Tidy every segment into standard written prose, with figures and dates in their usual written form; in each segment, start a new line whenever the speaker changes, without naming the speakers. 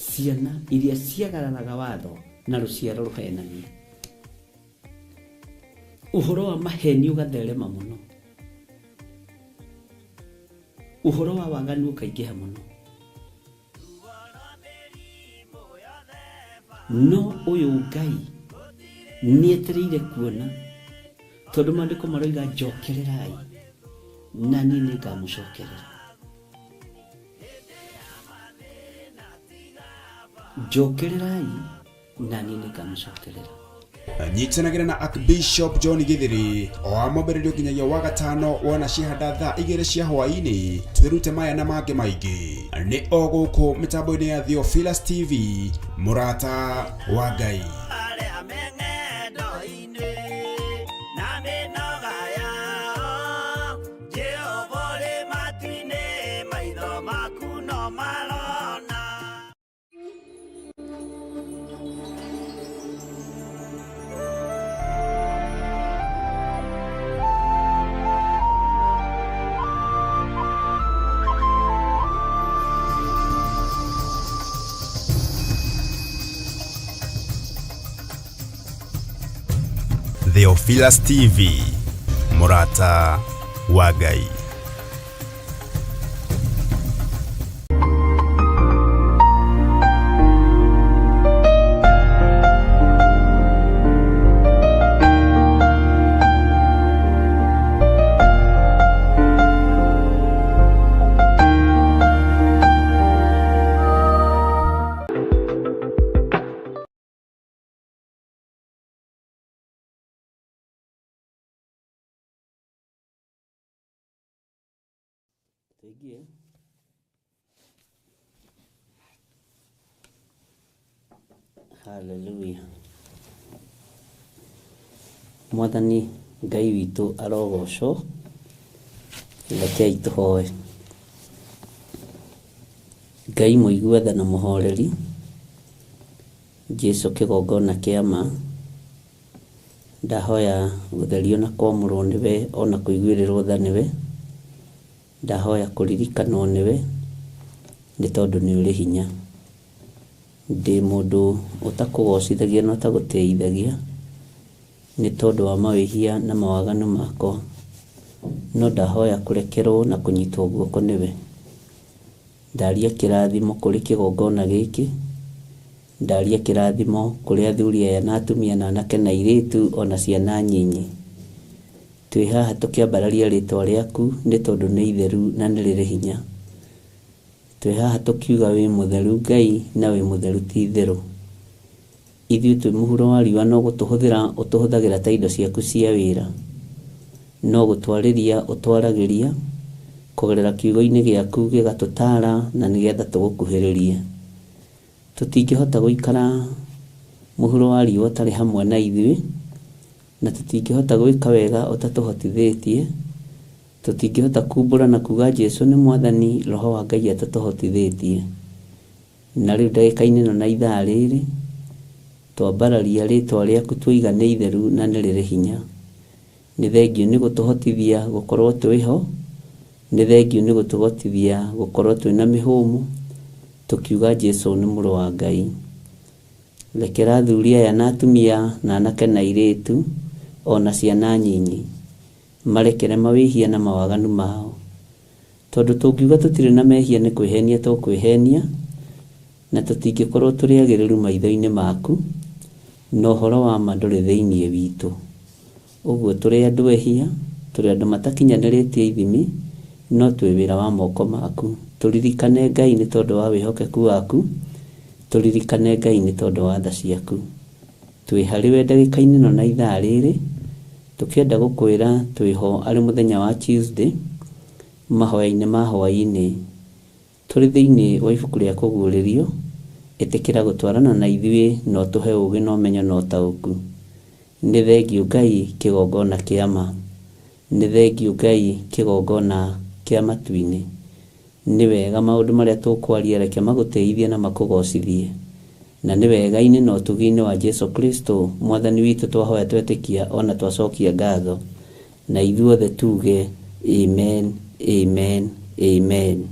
ciana iria ciagararaga watho na ruciaro ruhenanie. Uhoro wa maheni ugatherema muno. Uhoro wa waganu ukaingĩha muno. No uyu Ngai nietereire kuona tondu maandiko maroiga njokererai na niĩ nĩngamũcokerera. Njokererai na niĩ nĩngamũcokerera.
Nyitanagira na Archbishop John Githiri o amambĩrĩrio nginyagia wa gatano wona ciahanda thaa 2 cia hwaĩ-inĩ. Twĩrute maya na mangĩ maingĩ nĩ o gũkũ mĩtambo-inĩ ya Theophilus TV, mũrata wa Ngai. Theophilus TV, mũrata wa Ngai.
Hallelujah. Mwathani Ngai witũ arogocwo. Rekei tũhoe. Ngai mũigua na mũhoreri, Jesu kĩgongona kĩa ma, ndahoya gũtherio na kwamũrwo nĩwe ona kũiguĩrĩrwo tha nĩwe. Ndahoya kũririkanwo nĩwe nĩ tondũ nĩ ũrĩ hinya. Ndĩ mũndũ ũtakũgocithagia na ũtagũteithagia nĩ tondũ wa mawĩhia na mawaganu makwa, no ndahoya kũrekerwo na kũnyitwo guoko nĩwe. Ndaria kĩrathimo kũrĩ kĩgongona gĩkĩ, ndaria kĩrathimo kũrĩ athuri aya na atumia na anake na airĩtu ona ciana nyinyi. Twĩ haha tũkĩambararia rĩtwa rĩaku nĩ tondũ nĩ itheru na nĩ rĩrĩ hinya. Twĩ haha tũkiuga wĩ mũtheru Ngai na wĩ mũtheru ti itherũ. Ithuĩ twĩ mũhuro wa riũa no gũtũhũthĩra ũtũhũthagĩra ta indo ciaku cia wĩra, no gũtwarĩria ũtwaragĩria kũgerera kiugo-inĩ gĩaku gĩgatũtara na nĩgetha tũgũkuhĩrĩrie. Tũtingĩhota gũikara mũhuro wa riũa ũtarĩ hamwe na ithuĩ, na tũtingĩhota gwĩka wega ũtatũhotithĩtie. Tũtingĩhota kumbũra na kuga Jesu nĩ Mwathani, Roho wa Ngai atatũhotithĩtie. Na rĩu ndagĩka-inĩ ĩno na ithaa rĩrĩ twambararia rĩtwa rĩaku twoiga nĩ itheru na nĩ rĩrĩ hinya. Nĩ thengio nĩ gũtũhotithia gũkorwo twĩho, nĩ thengio nĩ gũtũhotithia gũkorwo twĩna mĩhũmũ tũkiuga Jesu nĩ mũrũ wa Ngai. Rekera athuri aya na atumia na anake na airĩtu ona ciana nyinyi marekere mawĩhia na mawaganu mao, tondũ tũngiuga tũtirĩ na mehia nĩ kwĩhenia tũkwĩhenia, na tũtingĩkorwo tũrĩ agĩrĩru maitho-inĩ maku, na ũhoro wa ma ndũrĩ thĩinĩ witũ. Ũguo tũrĩ andũ ehia, tũrĩ andũ matakinyanĩrĩtie ithimi, no twĩ wĩra wa moko maku. Tũririkane Ngai nĩ tondũ wa wĩhokeku waku, tũririkane Ngai nĩ tondũ wa tha ciaku. Twĩ harĩwe ndagĩka-inĩ ĩno na ithaa rĩrĩ, tũkĩenda gũkwĩra twĩho arĩ mũthenya wa Tuesday, mahoya-inĩ ma hwaĩ-inĩ. Tũrĩ thĩinĩ wa ibuku rĩa kũguũrĩrio, ĩtĩkĩra gũtwarana na ithuĩ na ũtũhe ũũgĩ na ũmenyo na ũtaũku. Nĩ thengio Ngai kĩgongona kĩa ma, nĩ thengio Ngai kĩgongona kĩa matu-inĩ. Nĩ wega maũndũ marĩa tũkwaria reke magũteithie na makũgocithie, na nĩ wega-inĩ na ũtugi-inĩ wa Jesu Kristo Mwathani witũ twahoya twetĩkia ona twacokia ngatho, na ithuothe tuge amen, amen, amen.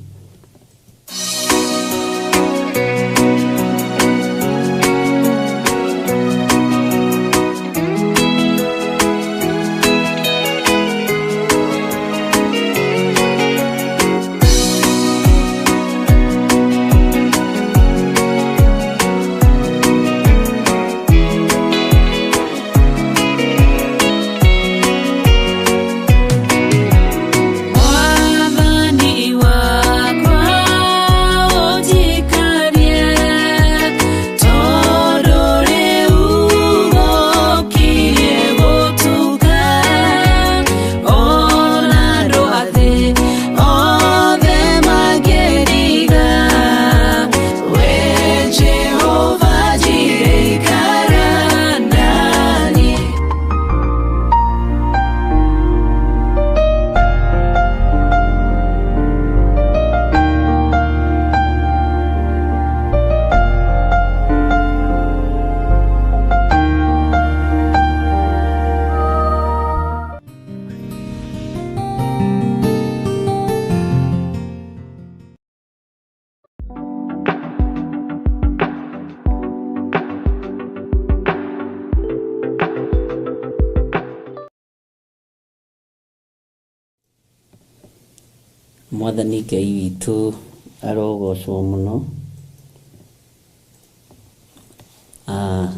Mwathani Ngai witũ arogocwo mũno.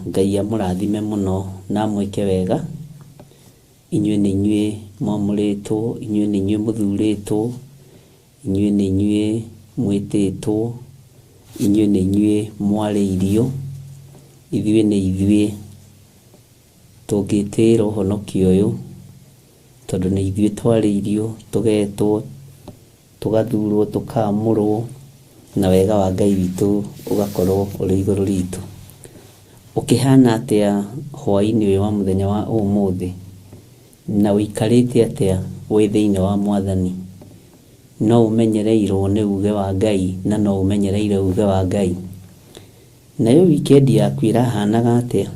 Ngai amũrathime mũno na amwĩke wega. Inyuĩ nĩ inyuĩ mwamũrĩtwo, inyuĩ nĩ inyuĩ mũthurĩtwo, inyuĩ nĩ inyuĩ mwĩtĩtwo, inyuĩ nĩ inyuĩ mwarĩirio, ithuĩ nĩ ithuĩ tũngĩtĩĩra ũhonokio ũyũ, tondũ nĩ ithuĩ twarĩirio, tũgetwo, tũgathurwo, tũkaamũrwo, na wega wa Ngai witũ ũgakorwo ũrĩ igũrũ ritũ. Ũkĩhana atĩa hwaĩ-inĩ ũyũ wa mũthenya wa ũmũthĩ, na ũikarĩte atĩa wĩ thĩinĩ wa Mwathani? No ũmenyereirwo nĩ uge wa Ngai, na no ũmenyereire uge wa Ngai. Nayo wikendi yaku ĩrahanaga atĩa?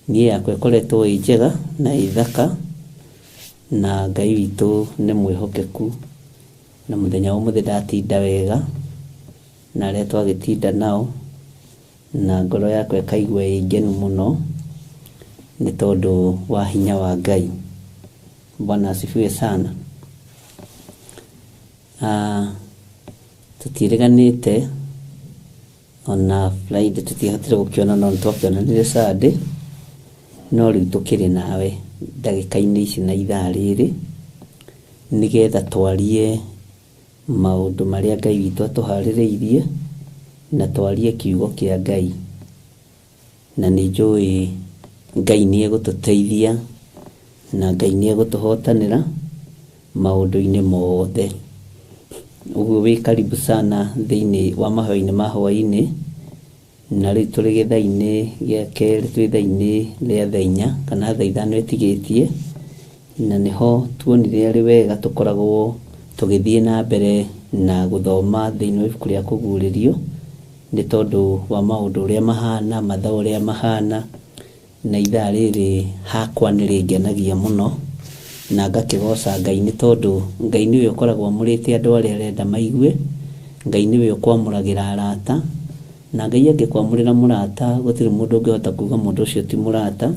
Niĩ yakwa ĩkoretwo ĩ njega na ĩ thaka, na Ngai witũ nĩ mwĩhokeku, na mũthenya ũmũthĩ ndatinda wega na arĩa twagĩtinda nao, na ngoro yakwa ĩkaigua ĩ ngenu mũno nĩ tondũ wa hinya wa Ngai. Bwana asifiwe sana. Tũtiĩrĩganĩte ona Friday tũtiahotire gũkĩona, no nĩtwakĩonanire Sunday, no rĩu tũkĩrĩ nawe ndagĩka-inĩ ici na ithaa rĩrĩ, nĩgetha twarie maũndũ marĩa Ngai witũ atũharĩrĩirie, na twarie kiugo kĩa Ngai. Na nĩ njũĩ Ngai nĩ egũtũteithia, na Ngai nĩ egũtũhotanĩra maũndũ-inĩ mothe. Ũguo wĩ karibu sana thĩinĩ wa mahoya-inĩ ma hwaĩ-inĩ, na rĩu tũrĩ gĩthaa-inĩ gĩa kerĩ, twĩ thaa-inĩ rĩa thaa inya kana thaa ithano ĩtigĩtie, na nĩho tuonire arĩ wega tũkoragwo tũgĩthiĩ na mbere na gũthoma thĩinĩ wa ibuku rĩa kũguũrĩrio, nĩ tondũ wa maũndũ ũrĩa mahana, mathaa ũrĩa mahana, na ithaa rĩrĩ hakwa nĩ rĩngenagia mũno, na ngakĩgoca Ngai nĩ tondũ Ngai nĩwe ũkoragwo amũrĩte andũ arĩa arenda maigue. Ngai nĩwe ũkwamũragĩra arata, na Ngai angĩkwamũrĩra mũrata gũtirĩ mũndũ ũngĩhota kuuga mũndũ ũcio ti mũrata,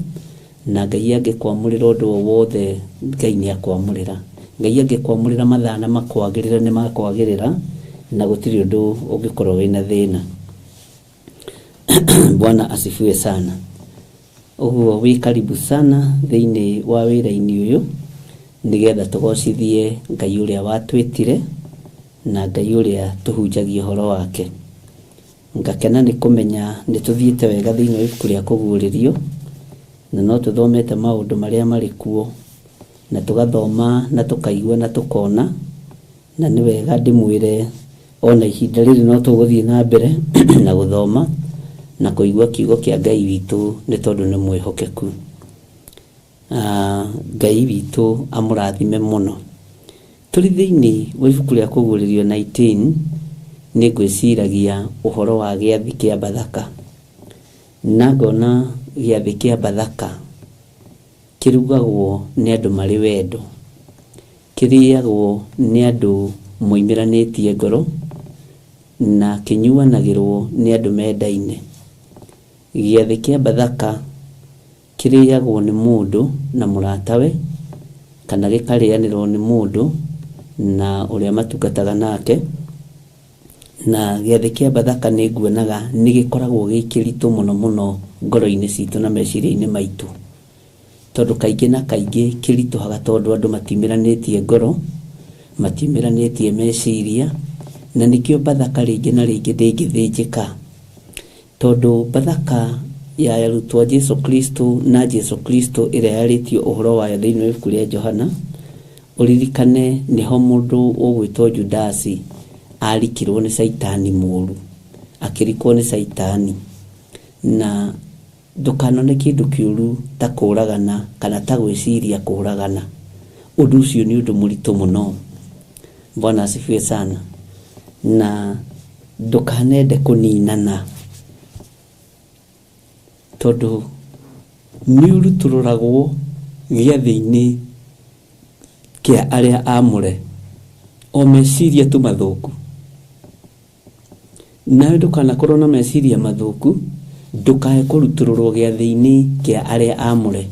na Ngai angĩkwamũrĩra ũndũ o wothe Ngai nĩ akwamũrĩra. Ngai angĩkwamũrĩra mathaa na makwagĩrĩra nĩ makwagĩrĩra, na gũtirĩ ũndũ ũngĩkorwo wĩna thĩna. Bwana asifiwe sana. Ũguo wĩ karibu sana thĩinĩ wa wĩra-inĩ ũyũ, nĩgetha tũgocithie Ngai ũrĩa watwĩtire, na Ngai ũrĩa tũhunjagia ũhoro wake. Ngakena nĩ kũmenya nĩ tũthiĩte wega thĩinĩ wa ibuku rĩa kũguũrĩrio, na no tũthomete maũndũ marĩa marĩ kuo, na tũgathoma na tũkaigua na tũkona, na nĩ wega ndĩmwĩre ona ihinda rĩrĩ no tũgũthiĩ na mbere na gũthoma na kũigua kiugo kĩa Ngai witũ, nĩ tondũ nĩ mwĩhokeku. Ngai witũ amũrathime mũno. Tũrĩ thĩinĩ wa ibuku rĩa kũguũrĩrio 19, nĩ ngwĩciragia ũhoro wa gĩathĩ kĩa Bathaka, na ngona gĩathĩ kĩa Bathaka kĩrugagwo nĩ andũ marĩ wendo, kĩrĩagwo nĩ andũ moimĩranĩtie ngoro, na kĩnyuanagĩrwo nĩ andũ mendaine. Gĩathĩ kĩa Bathaka kĩrĩagwo nĩ mũndũ na mũratawe, kana gĩkarĩanĩrwo nĩ mũndũ na ũrĩa matungataga nake. Na gĩathĩ kĩa Bathaka nĩ nguonaga nĩ gĩkoragwo gĩ kĩritũ mũno mũno ngoro-inĩ citũ na meciria-inĩ maitũ, tondũ kaingĩ na kaingĩ kĩritũhaga tondũ andũ matiumĩranĩtie ngoro, matiumĩranĩtie meciria, na nĩkĩo Bathaka rĩngĩ na rĩngĩ ndĩngĩthĩnjĩka, tondũ Bathaka ya arutwo a Jesũ Kristo na Jesũ Kristo ĩrĩa yarĩtio ũhoro wayo thĩinĩ wa ibuku rĩa Johana, ũririkane nĩho mũndũ ũgwĩtwo Judasi arikirwo nĩ Saitani mũũru, akĩrikwo nĩ Saitani. Na ndũkanone kĩndũ kĩũru ta kũũragana kana ta gwĩciria kũũragana. Ũndũ ũcio nĩ ũndũ mũritũ mũno. Bwana asifiwe sana. Na ndũkanende kũninana, tondũ nĩ ũrutũrũragwo gĩathĩ-inĩ kĩa arĩa amũre o meciria tu mathũku. Nawe ndũkanakorwo na meciria mathũku, ndũkae kũrutũrũrwo gĩathĩ-inĩ kĩa arĩa amũre,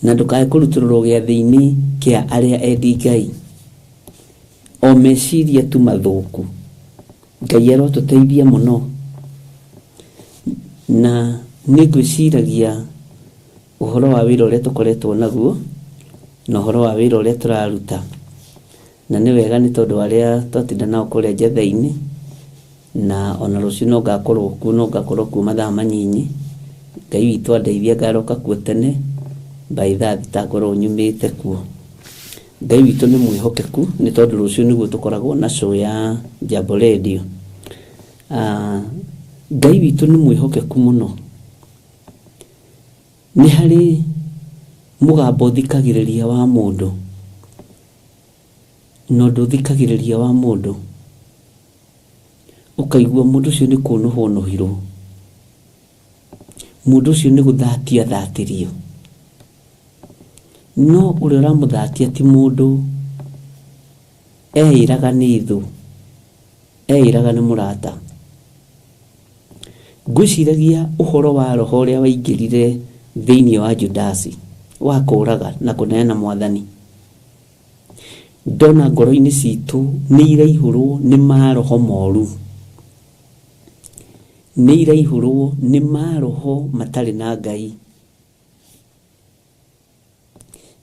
na ndũkae kũrutũrũrwo gĩathĩ-inĩ kĩa arĩa endi Ngai. o meciria tu mathuku. Ngai arotuteithia muno, na nĩngwĩciragia ũhoro wa wĩra ũrĩa tũkoretwo naguo na ũhoro wa wĩra ũrĩa tũraruta, na nĩ wega nĩ tondũ arĩa twatinda nao kũrĩa njetha-inĩ, na ona rũciũ no ngakorwo kuo mathaa manyinyi. Ngai witũ andeithia ngaroka kuo tene, by thaa thita ngorwo nyumĩte kuo. Ngai witũ nĩ mwĩhokeku nĩ tondũ rũciũ nĩguo tũkoragwo na show ya Jambo Radio. Ngai witũ nĩ mwĩhokeku mũno. Nĩ harĩ mũgambo thikagĩrĩria wa mũndũ, no ndũthikagĩrĩria wa mũndũ ũkaigua mũndũ ũcio nĩ kũnũhwo nũhirwo, mũndũ ũcio nĩ gũthatia thatĩrio, no ũrĩa ũramũthatia ti mũndũ eĩraga nĩ thũ, eĩraga nĩ mũrata. Ngwĩciragia ũhoro wa roho ũrĩa waingĩrire thĩinĩ wa Judasi wa kũũraga na kũneana Mwathani. Ndona ngoro-inĩ citũ nĩ iraihũrwo nĩ maroho moru, nĩ iraihũrwo nĩ maroho matarĩ na Ngai,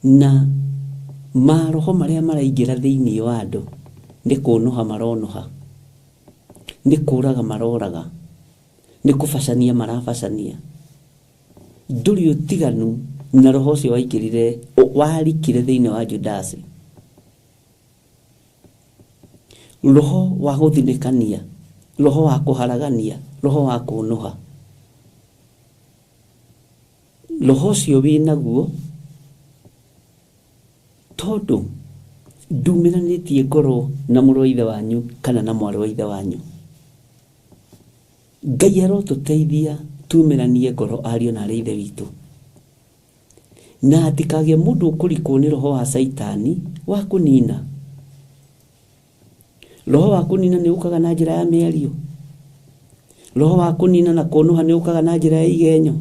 na maroho marĩa maraingĩra thĩinĩ wa andũ nĩ kũnũha maronoha, nĩ kũũraga maroraga, nĩ kũbacania marabacania. Ndũrĩ ũtiganu na roho ũcio waingĩrire warikire thĩinĩ wa Judasi, roho wa gũthinĩkania, roho wa kũharagania, roho wa kũnũha. Roho ũcio wĩnaguo tondũ ndumiranĩtie ngoro na mũrũ wa ithe wanyu kana na mwarĩ wa ithe wanyu. Ngai arotũteithia tumĩranie ngoro ariũ na arĩ ithe witũ, na hatikagĩe mũndũ ũkũrikwo nĩ roho wa Saitani wa kũnina. Roho wa kũnina nĩ ũkaga na njĩra ya mĩario, roho wa kũnina na kũnũha nĩ ũkaga na njĩra ya igenyo,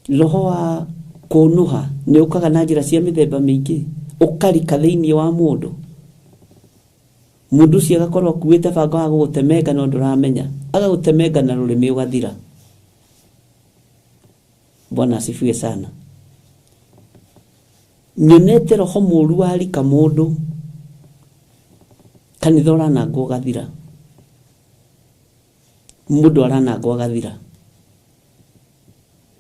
roho wa kũnũha nĩ ũkaga na njĩra cia mĩthemba mĩingĩ, ũkarika thĩinĩ wa mũndũ. Mũndũ ũcio agakorwo akuĩte banga wa gũgũtemenga no ndũramenya, agagũtemenga na rũrĩmĩ ũgathira. Bwana asifiwe sana. Nyonete roho mũru warika mũndũ, kanitha ũranangwo ũgathira, mũndũ aranangwo agathira.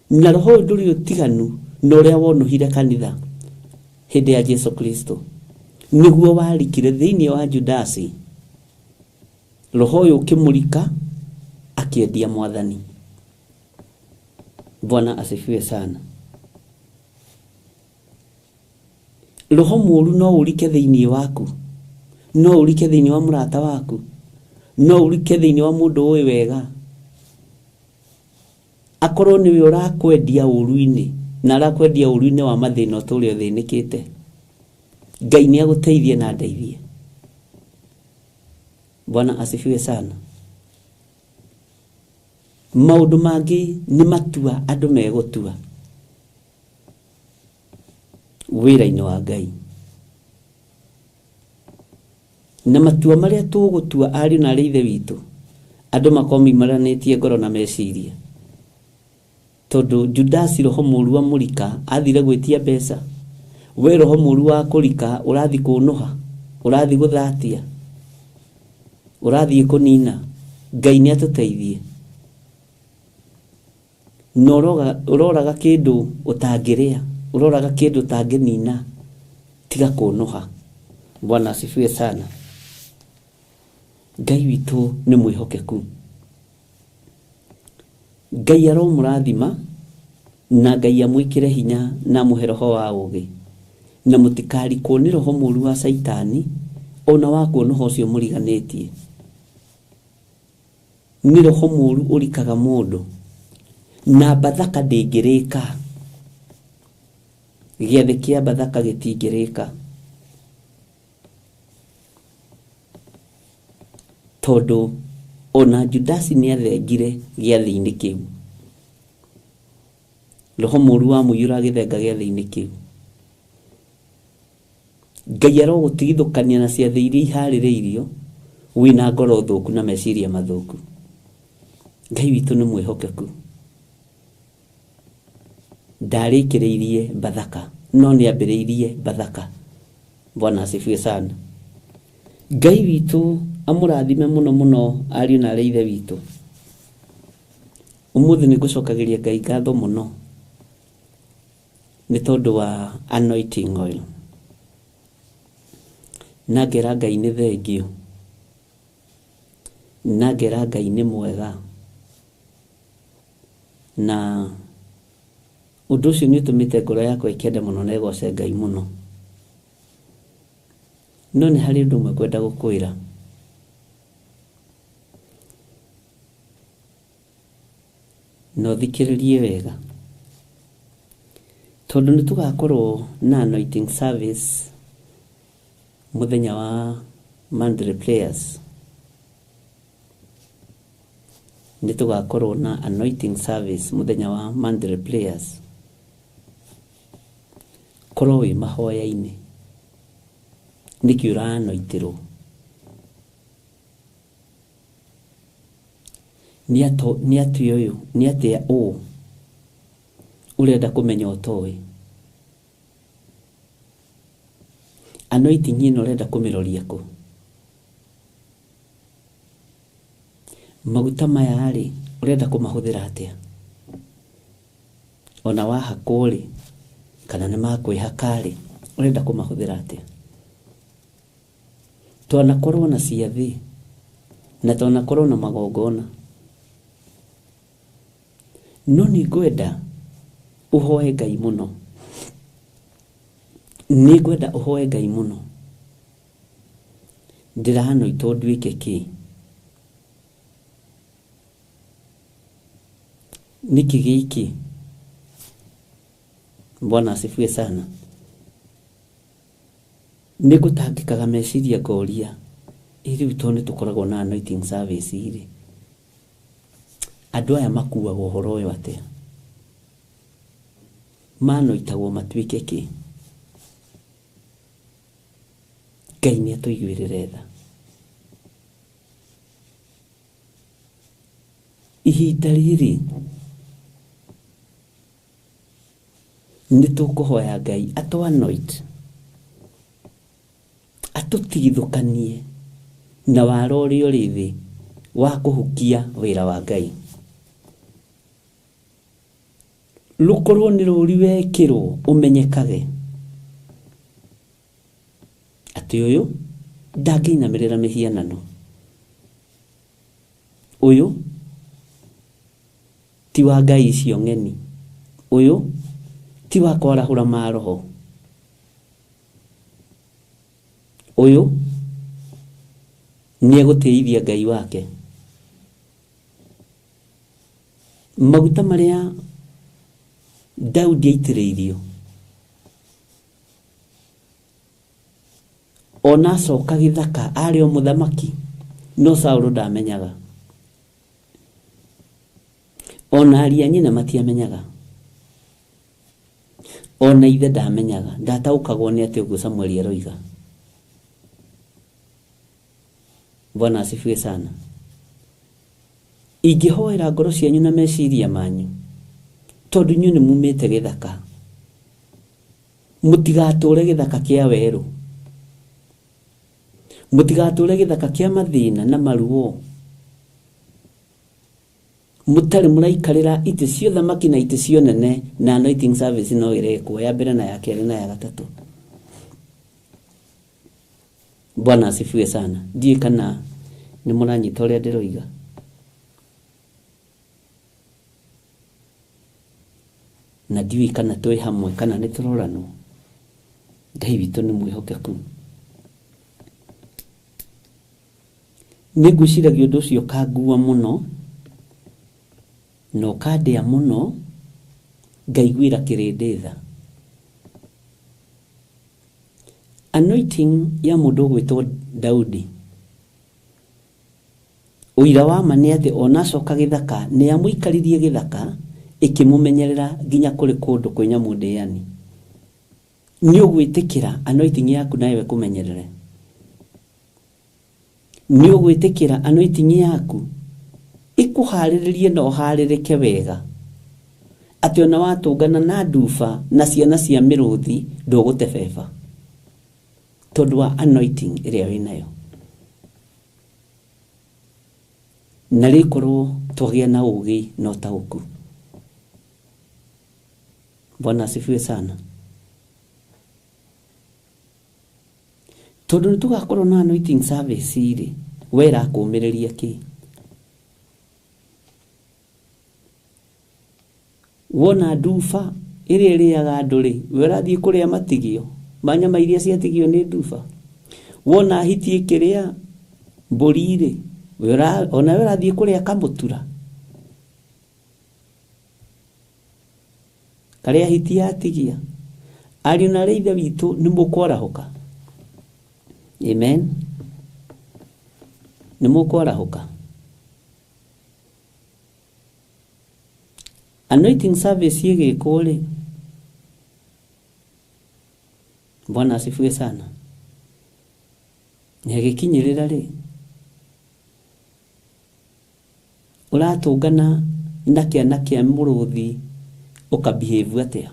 Na roho ũyũ ndũrĩ ũtiganu na ũrĩa wonuhire kanitha hĩndĩ ya Jesu Kristo, nĩguo warikire thĩinĩ wa Judasi. Roho ũyũ ũkĩmũrika akĩendia Mwathani. Bwana asifiwe sana. Roho mũru no ũrike thĩinĩ waku, no ũrike thĩinĩ wa mũrata waku, no ũrike thĩinĩ wa mũndũ ũĩ wega. Akorwo nĩwe ũrakwendia ũru-inĩ na arakwendia ũru-inĩ wa mathĩna ũtũrĩa ũthĩnĩkĩte, Ngai nĩ agũteithie na ndeithie. Bwana asifiwe sana. Maũndũ mangĩ nĩ matua andũ megũtua wĩra-inĩ wa Ngai, na matua marĩa tũgũtua ariũ na arĩ ithe witũ andũ makomimaranĩtie ngoro na meciria. Tondũ Judasi roho mũru wa mũrika athire gwĩtia mbeca, we roho mũru wa kũrika ũrathi kũnũha, ũrathi gũthatia, ũrathi kũnina. Ngai nĩ atũteithie. No ũroraga kĩndũ ũtangĩrĩa, ũroraga kĩndũ ũtangĩnina, tiga kũnũha. Bwana asifiwe sana. Ngai witũ nĩ mwĩhokeku. Ngai aromũrathima na Ngai amwĩkĩre hinya na amũhe roho wa ũũgĩ, na mũtikarikwo nĩ roho mũru wa Saitani ona wa kũnũha ũcio mũriganĩtie. Nĩ roho mũru ũrikaga mũndũ na Bathaka ndĩngĩrĩka, gĩathĩ kĩa Bathaka gĩtingĩrĩka, tondũ ona Judasi nĩ athengire gĩathĩ-inĩ kĩu. Roho mũru wa mũiyũra agĩthenga gĩathĩ-inĩ kĩu. Ngai arogũtigithũkania na ciathĩ iria iharĩrĩirio wĩna ngoro thũku na meciria mathũku. Ngai witũ nĩ mwĩhokeku. Ndarĩkĩrĩirie Bathaka no nĩambĩrĩirie Bathaka. Bwana asifiwe sana. Ngai witũ amũrathime mũno mũno ariũ na ithe witũ. Ũmũthĩ nĩngũcokagĩria Ngai ngatho mũno nĩ tondũ wa anointing oil. Na ngera Ngai nĩ thengio. Na ngera Ngai nĩ mwega. Na ũndũ ũcio nĩ ũtũmĩte ngoro yakwa ĩkende mũno na ĩgoce Ngai mũno. No nĩ harĩ ũndũ ũmwe kwenda gũkwĩra. Na ũthikĩrĩrie wega. Tondũ nĩ tũgakorwo na anointing service mũthenya wa Monday prayers. Nĩ tũgakorwo na anointing service mũthenya wa Monday prayers. Korwo wĩ mahoya-inĩ nĩkĩ ũranoitirwo. Nĩ atĩa ũũ ũrenda kũmenya ũtoĩ. Anointing ĩno ũrenda kũmĩroria kũ? Maguta maya rĩ ũrenda kũmahũthĩra atĩa? Ona wahakwo rĩ kana nĩ makwĩhaka rĩ ũrenda kũmahũthĩra atĩa? Twanakorwo na ciathĩ na twanakorwo na magongona. No nĩ ngwenda ũhoe Ngai mũno. Nĩ ngwenda ũhoe Ngai mũno. Ndĩranoitwo nduĩke kĩ? Nĩkĩ gĩkĩ? Bwana asifiwe sana. Nĩgũtangĩkaga meciria ngoria rĩu to nĩ tũkoragwo na anointing service rĩ. Andũ aya makuaga ũhoro ũyũ atĩa? Manoitagwo matuĩke kĩ? Ngai nĩ atũiguĩrĩre tha. Ihinda rĩrĩ nĩ tũkũhoya Ngai atũ-anoint, atũtigithũkanie na wara ũrĩa ũrĩ thĩ wa kũhukia wĩra wa Ngai. Rũkorwo nĩ rũri wekĩrwo ũmenyekage atĩ ũyũ ndangĩinamĩrĩra mĩhianano. Ũyũ ti wa ngai icio ng'eni. Ũyũ ti wa kwarahũra maroho. Ũyũ nĩ egũtĩithia Ngai wake. Maguta marĩa Daudi aitĩrĩirio ona acoka gĩthaka arĩ o mũthamaki, no Saũlũ ndamenyaga. Ona ariũ a nyina matiamenyaga. Ona ithe ndamenyaga. Ndataũkagwo nĩ atĩ ũguo Samueli aroiga. Bwana asifiwe sana. Ingĩhoera ngoro cianyu na meciria manyu, tondũ inyuĩ nĩ mumĩte gĩthaka. Mũtigatũre gĩthaka kĩa werũ. Mũtigatũre gĩthaka kĩa mathĩna na maruo. Mũtarĩ mũraikarĩra itĩ cia ũthamaki na itĩ cia ũnene na anointing service no ĩrekwo ya mbere na ya kerĩ na ya gatatũ. Bwana asifiwe sana. Ndiĩ kana nĩ mũranyita ũrĩa ndĩroiga. Na ndiũĩ kana twĩ hamwe kana nĩ tũroranwo. Ngai witũ nĩ mwĩhokeku. Nĩngwĩciragia ũndũ ũcio kangua mũno no kandĩa mũno, ngaiguĩra kĩrĩndĩ tha. Anointing ya mũndũ ũgwĩtwo Daudi, ũira wa ma nĩ atĩ ona acoka gĩthaka nĩ amũikaririe gĩthaka ĩkĩmũmenyerera nginya kũrĩ kũndũ kwĩ nyamũ ndĩani. nĩ ũgwĩtĩkĩra anointing yaku nawe kũmenyerere. Nĩ ũgwĩtĩkĩra anointing yaku ikuharĩrĩrie na ũharĩrĩke wega, atĩ ona watũngana na nduba na ciana cia mĩrũthi ndũgũtebeba tondũ wa anointing ĩrĩa wĩnayo. Na rĩkorwo twagĩa na ũgĩ na ũtaũku. Bwana asifiwe sana. Tondũ nĩtũgakorwo na anointing service irĩ, wera kũmĩrĩria kĩ? Wona nduba ĩrĩa ĩrĩaga andũ rĩ, we ũrathiĩ kũrĩa matigio, manyama iria ciatigio nĩ nduba. Wona hiti ĩkĩrĩa mbũri rĩ, ona we ũrathiĩ kũrĩa kamũtura karĩa hiti yatigia. Ariũ na ithe witũ nĩ mũkwarahũka. Amen. Nĩ mũkwarahũka. Anointing service ĩgĩkwo rĩ, Bwana asifiwe sana. Nĩgĩkinyĩrĩra rĩ, ũratũngana na kĩana kĩa mũrũthi ũkabehave atĩa?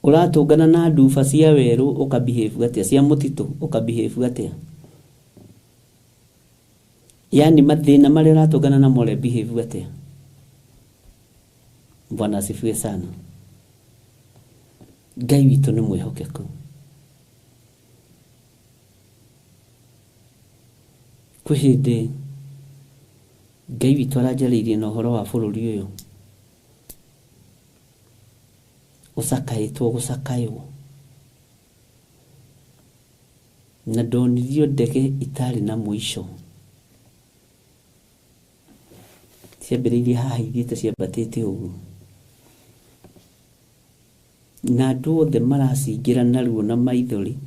Ũratũngana na nduba cia werũ ũkabehave atĩa? Cia mũtitũ ũkabehave atĩa? Yani mathĩna marĩa ũratũngana na more behave atĩa? Bwana asifiwe sana. Ngai witũ nĩ mwĩhokeku. Kwĩ hĩndĩ Ngai witũ aranjarĩirie na ũhoro wa bũrũri ũyũ ũcakaĩtwo gũcakaywo, na ndonirio ndege itarĩ na mũico ciambĩrĩirie haha ithiĩte ciambatĩte ũguo, na andũ othe maracingĩra naruo na maithori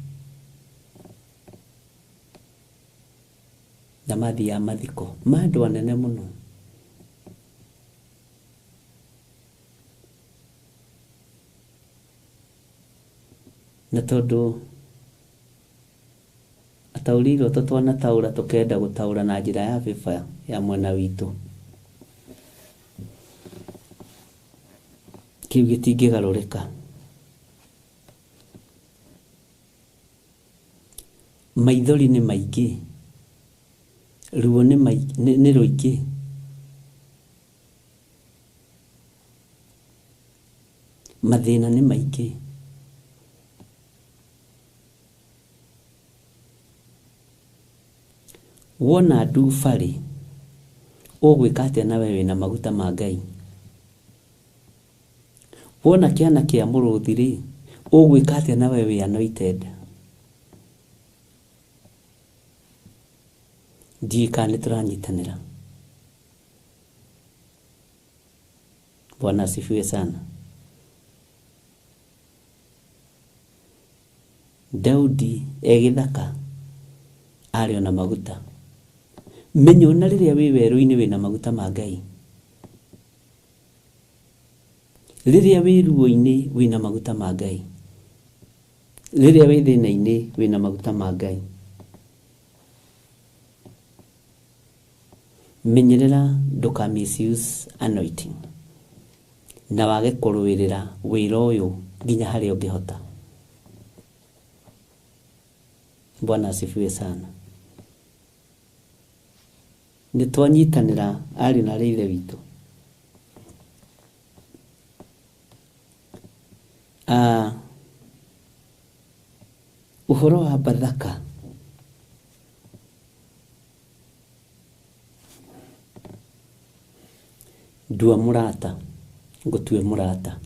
na mathiaga mathiko ma andũ anene mũno. Na tondũ ataũri iroto twanataũra tũkenda gũtaũra na njĩra ya vĩba ya mwena witũ, kĩu gĩtingĩgarũrĩka. Maithori nĩ maingĩ, ruo nĩ rũingĩ, mathĩna nĩ maingĩ. Wona nduba rĩ, ũgwĩka atĩa nawe wĩna maguta ma Ngai? Wona kĩana kĩa mũrũthi rĩ, ũgwĩka atĩa nawe wĩ anointed? Ndiĩka nĩ tũranyitanĩra. Bwana asifiwe sana. Daudi egĩthaka arĩ ona maguta. Menya ona rĩrĩa wĩ werũ-inĩ wĩna maguta ma Ngai. Rĩrĩa wĩ ruo-inĩ wĩna maguta ma Ngai. Rĩrĩa wĩ thĩna-inĩ wĩna maguta ma Ngai. Menyerera ndũka misuse anointing na wage kũrũĩrĩra wĩra ũyũ nginya harĩa ũngĩhota. Bwana asifiwe sana. Nĩtwanyitanĩra ariũ na ithe witũ. Ũhoro wa Bathaka ndua mũrata, ngũtue mũrata,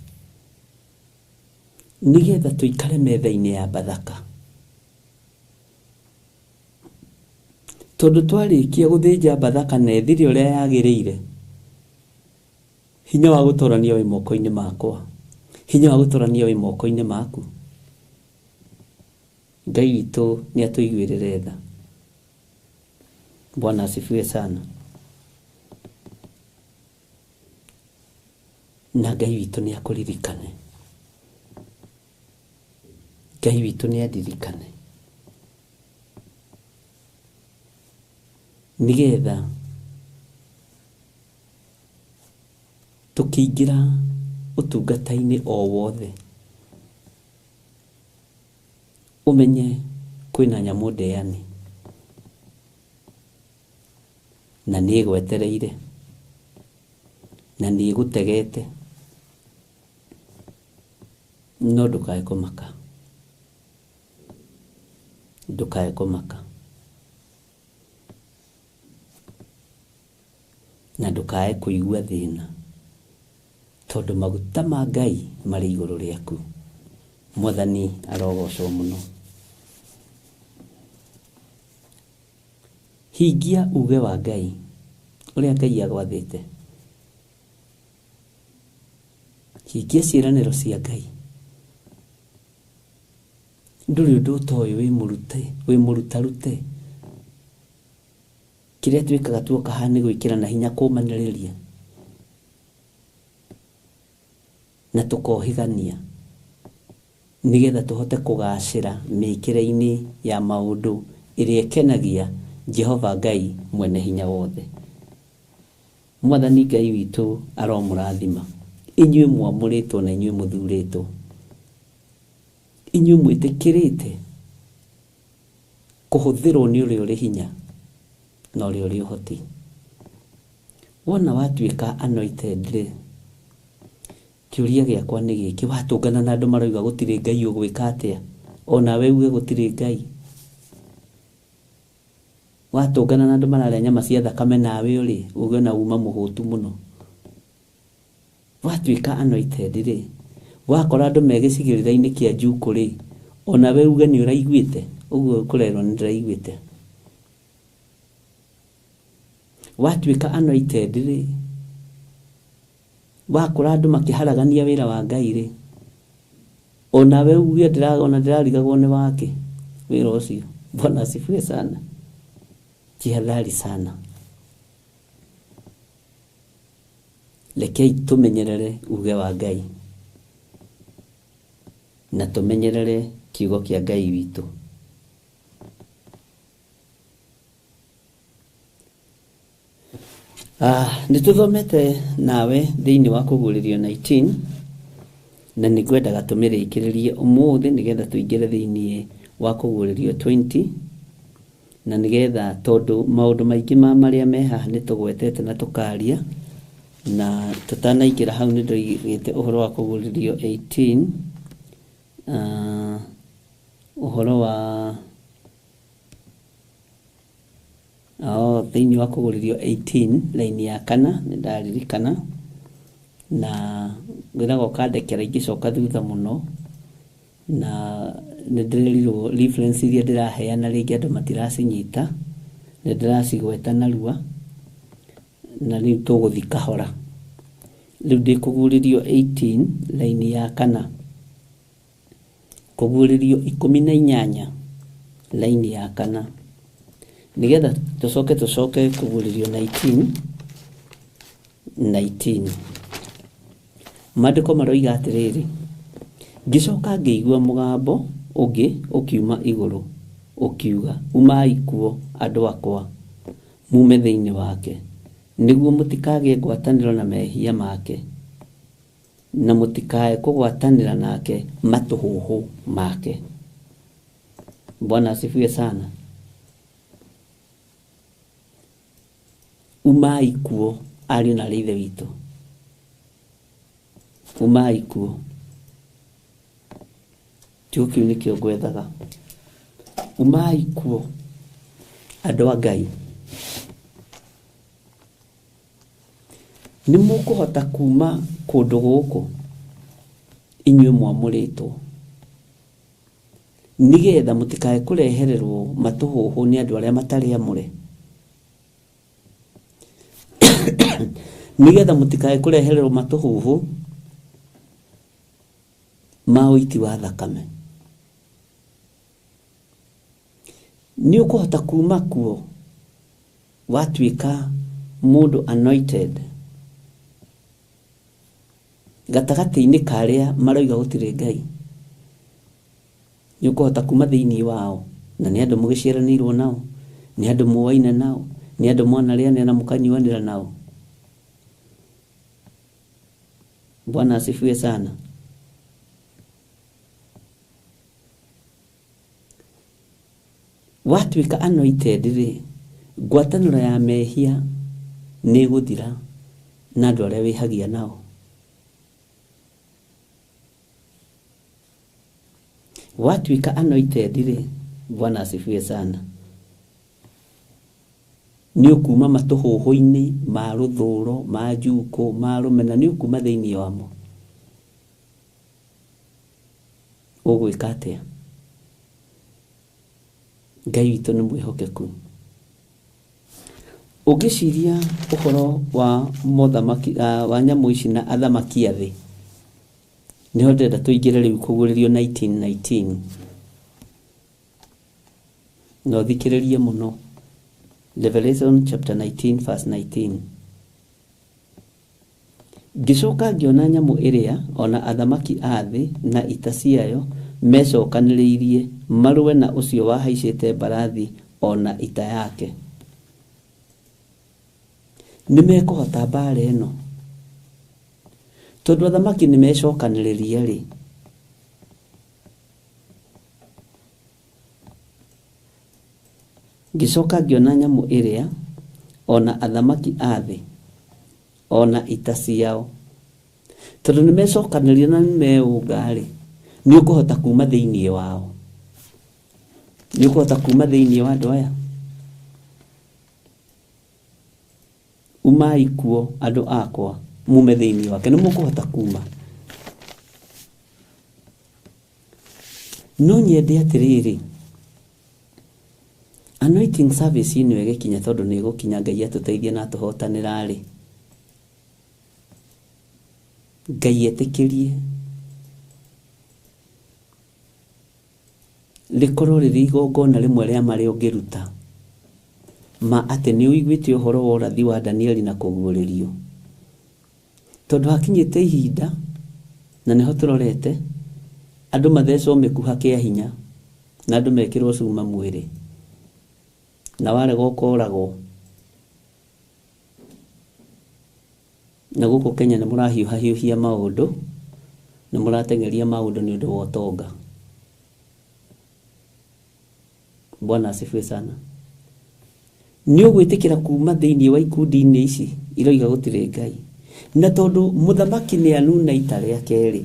nĩgetha tũikare metha-inĩ ya Bathaka. Tondũ twarĩkia gũthĩnja Bathaka na ethire ũrĩa yagĩrĩire, hinya wa gũtũrania wĩ moko-inĩ makwa, hinya wa gũtũrania wĩ moko-inĩ maku. Ngai witũ nĩ atũiguĩrĩre tha. Bwana asifiwe sana. Na Ngai witũ nĩ akũririkane. Ngai witũ nĩ andirikane nigetha tukĩingĩra ũtungata-inĩ o wothe umenye kwĩna nyamũ ndeani na nĩ ĩgwetereire na nĩ ĩgũtegete no ndũkae kũmaka na ndũkae kũigua thĩna tondũ maguta ma Ngai marĩ igũrũ rĩaku. Mwathani arogocwo mũno. Hingia uge wa Ngai ũrĩa Ngai agwathĩte. Hingia ciĩranĩro cia Ngai. Ndũrĩ ũndũ ũtoĩ wĩ mũrutarute. Kĩrĩa twĩkaga tuoka haha nĩ gwĩkĩra na hinya kũmanĩrĩria na tũkohithania nigetha tũhote kũgacĩra mĩkĩre-inĩ ya maũndũ ĩrĩa ĩkenagia Jehova Ngai mwene hinya wothe. Mwathani Ngai witũ aromũrathima. Inyuĩ mwamũrĩtwo na inyuĩ mũthurĩtwo. Inyuĩ mwĩtĩkĩrĩte kũhũthĩrwo nĩ ũrĩa ũrĩ hinya na ũrĩa ũrĩ ũhoti. Wona watuĩka anointed-rĩ, kĩũria gĩakwa nĩ gĩkĩ, watũngana na andũ marauga gũtirĩ Ngai ũgwĩka atĩa? Ona we uge gũtirĩ Ngai. Watũngana na andũ mararĩa nyama cia thakame nawe ũrĩ uge na uma mũhũtu mũno. Watuĩka anointed-rĩ, wakora andũ megĩcigĩrĩra-inĩ kĩa Njuku-rĩ, ona we uge nĩ ũraiguĩte, ũguo kũrerwo nĩ ndĩraiguĩte. Watuĩka anointed-rĩ, wakora andũ makĩharagania wĩra wa Ngai-rĩ, ona we uge ndĩrarigagwo nĩ wake wĩra ũcio. Bwana asifiwe sana. Jihadhari sana. Rekei tũmenyerere uge wa Ngai na tũmenyerere kiugo kĩa Ngai witũ. Nĩtũthomete nawe thĩinĩ wa Kũguũrĩrio 19 na nĩngwendaga tũmĩrĩkĩrĩrie ũmũthĩ nĩgetha tũingĩre thĩinĩ wa Kũguũrĩrio 20 na nĩgetha tondũ maũndũ maingĩ marĩa me haha nĩtũgwetete na tũkaria na tũtanaingĩra hau nĩndoigĩte ũhoro wa Kũguũrĩrio 18 ũhoro wa thĩinĩ wa Kũguũrĩrio 18 raini ya 4 nĩndaririkana na ngwĩraga ũkandekera ingĩcoka thutha mũno na nĩndĩrerirwo reference iria ndĩraheana rĩngĩ andũ matiracinyita nĩndĩracigweta narua na rĩu tũgũthiĩ kahora. Rĩu ndĩ Kũguũrĩrio 18 raini ya 4, Kũguũrĩrio 18 raini ya 4 nĩgetha tũcoke Kũguũrĩrio 19. Maandĩko maroiga atĩrĩrĩ, ngĩcoka ngĩigua mũgambo ũngĩ ũkiuma igũrũ ũkiuga, umai kuo andũ akwa mume thĩinĩ wake nĩguo mũtikagĩe ngwatanĩro na mehia make na mũtikae kũgwatanĩra nake matũhũhũ make. Bwana asifiwe sana. Umai kuo ariũ na ithe witũ. Umai kuo. Kiugo kĩu nĩkĩo ngwethaga. Umai kuo andũ a Ngai. Nĩ mũkũhota kuma kũndũ gũkũ inyuĩ mwamũrĩtwo nigetha mũtikae kũrehererwo matũhũhũ nĩ andũ arĩa matarĩ amũre. Nigetha mũtikae kũrehererwo matũhũhũ ma ũiti wa thakame. Nĩ ũkũhota kuma kuo watuĩka mũndũ anointed gatagatĩ-inĩ karĩa marauga gũtirĩ Ngai nĩ ũkũhota kuma thĩinĩ wao, na nĩ andũ mũgĩciaranĩirwo nao, nĩ andũ mũwaina nao, nĩ andũ mwanarĩanĩra na mũkanyuanĩra nao. Bwana asifiwe sana. Watuĩka anointed rĩ, ngwatanĩro ya mehia nĩ gũthira na andũ arĩa wĩhagia nao. Watuĩka anointed rĩ, Bwana asifiwe sana, nĩ ũkuma matũhũhũ-inĩ ma rũthũro, ma njukũ, ma rũmena, nĩ ũkuma thĩinĩ wamo. Ũgwĩka atĩa? Ngai witũ nĩ mwĩhokeku. Ũngĩciria ũhoro wa mũthamaki wa nyamũ ici na athamaki a thĩ, nĩho ndĩrenda tũingĩre rĩu kũgũrĩrio 19:19. Na ũthikĩrĩrie mũno. Revelation chapter 19 verse 19. Ngĩcoka ngĩona nyamũ ĩrĩa ona athamaki a thĩ na ita ciayo mecokanĩrĩirie marũe na ũcio wahaicĩte mbarathi ona ita yake. Nĩmekũhota mbara ĩno. Tondũ athamaki nĩmecokanĩrĩrie rĩ, ngĩcoka ngĩona nyamũ ĩrĩa ona athamaki a thĩ ona ita ciao. Tondũ nĩmecokanĩrĩrie na nĩmeũnga rĩ, nĩ ũkũhota kuma thĩinĩ wao. Nĩ ũkũhota kuma thĩinĩ wa andũ aya. Umai kuo andũ akwa, mume thĩinĩ wake, nĩ mũkũhota kuma. No nyende atĩrĩrĩ, anointing service ĩno ĩgĩkinya, tondũ nĩ ĩgũkinya, Ngai atũteithie na tũhotanĩra rĩ, Ngai etĩkĩrie rĩkorwo rĩrĩ igongona rĩmwe rĩa marĩa ũngĩruta ma atĩ nĩ ũiguĩte ũhoro wa ũrathi wa Danieli na kũguũrĩrio. Tondũ hakinyĩte ihinda, na nĩho tũrorete, andũ mathecwo mĩkuha kĩa hinya, na andũ mekĩrwo cuma mwĩrĩ, na warega ũkoragwo. Na gũkũ Kenya nĩ mũrahiũhahiũhia maũndũ, nĩ mũrateng'eria maũndũ nĩ ũndũ wa ũtonga. Bwana asifiwe sana. Nĩ ũgwĩtĩkĩra kuma thĩinĩ wa ikundi-inĩ ici iroiga gũtirĩ Ngai. Na tondũ mũthamaki nĩ anuna ita rĩake rĩ,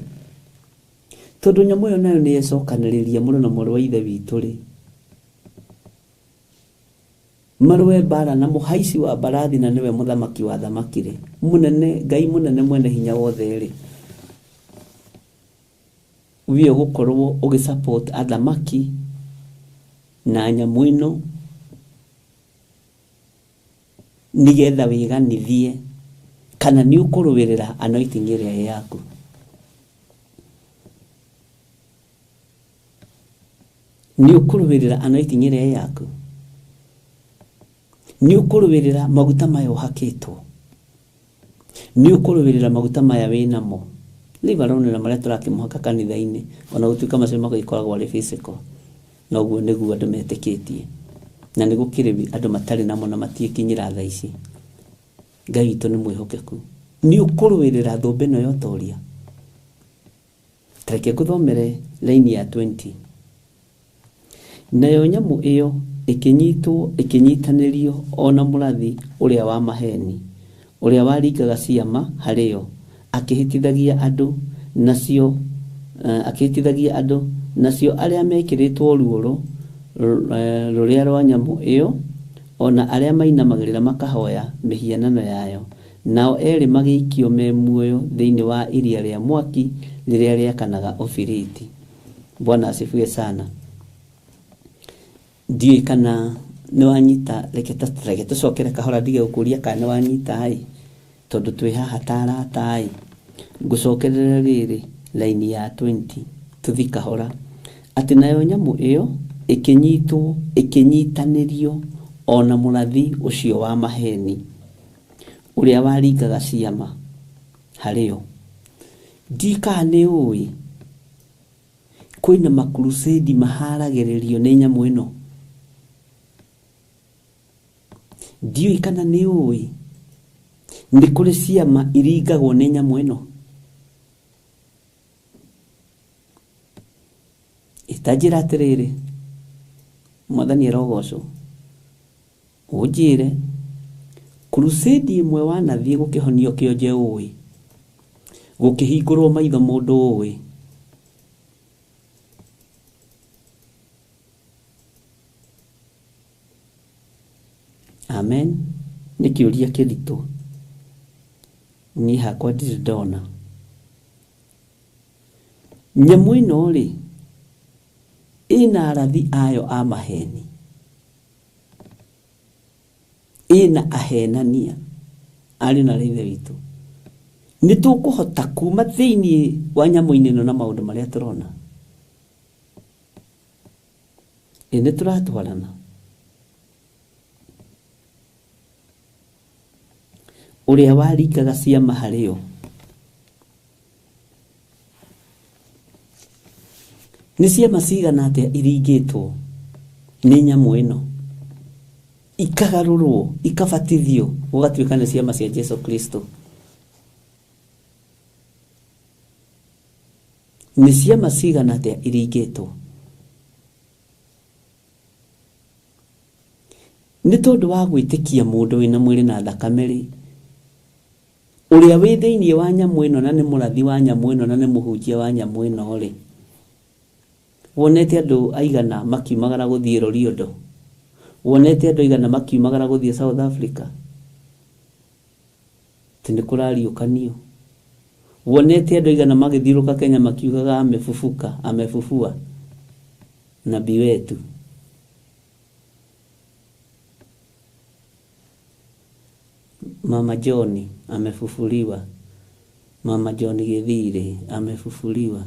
tondũ nyamũ ĩyo nayo nĩ ecokanĩrĩria mũno na mũrũ wa ithe witũ rĩ, marũe mbara na mũhaici wa mbarathi na nĩwe mũthamaki wa thamaki rĩ, mũnene, Ngai mũnene mwene hinya wothe rĩ, we ũgũkorwo ũgĩsupport athamaki na nyamũ ĩno nĩgetha wĩganithie, kana nĩ ũkũrũĩrĩra anointing ĩrĩa ĩ yaku. Nĩ ũkũrũĩrĩra anointing ĩrĩa ĩ yaku. Nĩ ũkũrũĩrĩra maguta maya ũhakĩtwo. Nĩ ũkũrũĩrĩra maguta maya wĩnamo. Leave alone na marĩa tũrakĩmũhaka kanitha-inĩ, ona gũtuĩka macio magĩkoragwo arĩ physical. Na ũguo nĩguo andũ metĩkĩtie. Na nĩ gũkĩrĩ andũ matarĩ namo na matiĩkinyĩra tha ici. Ngai witũ nĩ mwĩhokeku. Nĩ ũkũrũĩrĩra thũmbĩ ĩno ya ũtoria. Tareke ngũthomere raini ya 20. Nayo nyamũ ĩyo ĩkĩnyitwo, ĩkĩnyitanĩrio ona mũrathi ũrĩa wa maheni, ũrĩa waringaga ciama harĩyo, akĩhĩtithagia andũ nacio arĩa mekĩrĩtwo ruoro rũrĩa rwa nyamũ ĩyo, ona arĩa mainamagĩrĩra makahoya mĩhianano yayo. Nao erĩ magĩikio me muoyo thĩinĩ wa iria rĩa mwaki rĩrĩa rĩakanaga ũbiriti. Bwana asifiwe sana. Ndiũĩ kana nĩ wanyita, reke tũcokere kahora ndige gũkũria kana nĩ wanyita ĩ, tondũ twĩ haha ta arata ĩ. Ngũcokerera rĩrĩ raini ya 20 tũthi kahora. Atĩ nayo nyamũ ĩyo ĩkĩnyitwo, ĩkĩnyitanĩrio ona mũrathi ũcio wa maheni, ũrĩa waringaga ciama harĩyo. Ndiũĩ kana nĩ ũĩ kwina makrusedi maharagĩrĩrio nĩ nyamũ ĩno. Ndiũĩ kana nĩ ũĩ nĩ kũrĩ ciama iringagwo nĩ nyamũ ĩno. Itanjĩra atĩrĩrĩ, Mwathani arogocwo, ũnjĩre krusedi ĩmwe wanathiĩ gũkĩhonio kĩonje ũĩ, gũkĩhingũrwo maitho mũndũ ũĩ, amen. Nĩ kĩũria kĩritũ, niĩ hakwa ndirĩ ndona. Nyamũ ĩno rĩ, ĩna arathi ayo a maheni, ĩna ahenania arĩ na Ithe witũ. Nĩ tũkũhota kuma thĩinĩ wa nyamũ-inĩ ĩno na maũndũ marĩa tũrona? Nĩ tũratwarana? Ũrĩa waringaga ciama harĩ o, nĩ ciama cigana atĩa iringĩtwo nĩ nyamũ ĩno, ikagarũrwo, ikabatithio, gũgatuĩka nĩ ciama cia Jesu Kristo? Nĩ ciama cigana atĩa iringĩtwo? Nĩ tondũ wa gwĩtĩkia mũndũ wĩna mwĩrĩ na thakame rĩ, ũrĩa wĩ thĩinĩ wa nyamũ ĩno na nĩ mũrathi wa nyamũ ĩno na nĩ mũhunjia wa nyamũ ĩno rĩ, wonete andũ aigana makiumagara gũthiĩ Loliondo? Wonete andũ aigana makiumagara gũthiĩ South Africa? Tĩ nĩ kũrariũkanio. Wonete andũ aigana magĩthiũrũka Kenya makiugaga amefufuka, amefufua nabii wetu? Mama John amefufuliwa, Mama John Githiri amefufuliwa.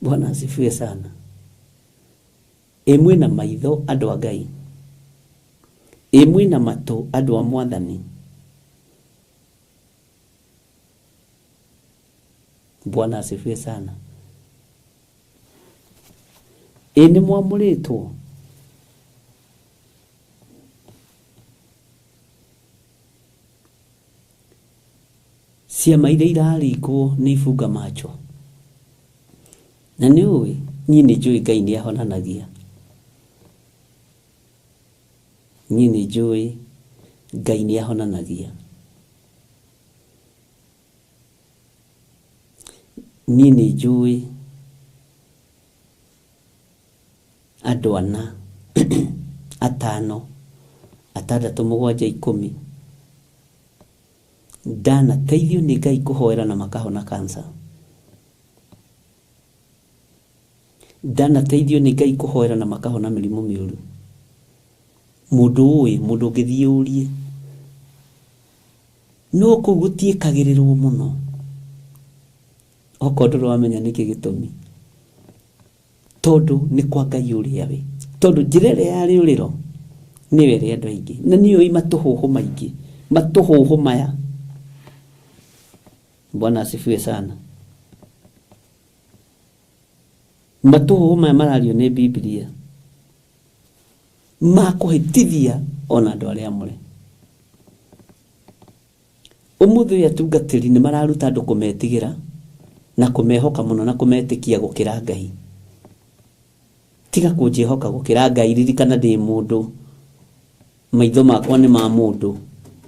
Bwana asifiwe sana. Emwe na maitho andũ a Ngai, emwe na matũ andũ a Mwathani. Bwana asifiwe sana. Nĩ mwamũrĩtwo. Ciama iria iraringwo nĩ ibunga macho. Na nĩ ũĩ, niĩ nĩ njũĩ Ngai nĩ ahonanagia. Niĩ nĩ njũĩ Ngai nĩ ahonanagia. Niĩ nĩ njũĩ andũ ana, atano, atandatũ, mũgwanja, 10 ndanateithio nĩ Ngai kũhoera na makahona cancer. Ndanateithio nĩ Ngai kũhoera na makahona mĩrimũ mĩũru. Mũndũ ũĩ, mũndũ ũngĩthiĩ ũrie, no kũu gũtiĩkagĩrĩrwo mũno. Okorwo ndũramenya nĩkĩ gĩtũmi, tondũ nĩ kwa Ngai ũrĩa we. Tondũ njĩra ĩrĩa ya rĩũrĩro nĩyo ĩrĩa andũ aingĩ, na nĩyo matũhũhũ maingĩ, matũhũhũ maya. Bwana asifiwe sana. Matũhũhũ maya marario nĩ Biblia makũhĩtithia ona andũ arĩa amũre. Ũmũthĩ ũyũ atungatĩri nĩ mararuta andũ kũmetigĩra na kũmehoka mũno na kũmetĩkia gũkĩra Ngai. Tiga kũnjĩhoka gũkĩra Ngai, ririkana ndĩ mũndũ, maitho makwa nĩ ma mũndũ,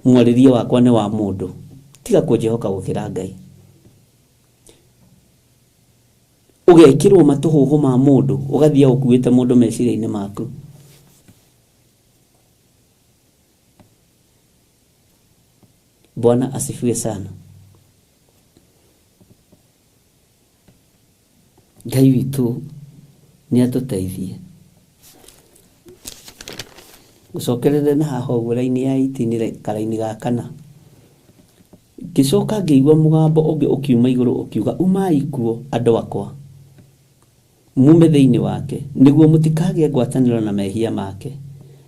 mwarĩrie wakwa nĩ wa mũndũ. Tiga kũnjĩhoka gũkĩra Ngai. Ũgekĩrwo matũhũhũ ma mũndũ, ũgathiĩ ũkuĩte mũndũ meciria-inĩ maku. Bwana asifiwe sana. Ngai witũ nĩ atũteithie. Gũcokerere na haha ũguo raini ya 18 karaini ga 4. Ngĩcoka ngĩigua mũgambo ũngĩ ũkiuma igũrũ ũkiuga, umai kuo andũ akwa, mume thĩinĩ wake, nĩguo mũtikagĩe ngwatanĩro na mehia make,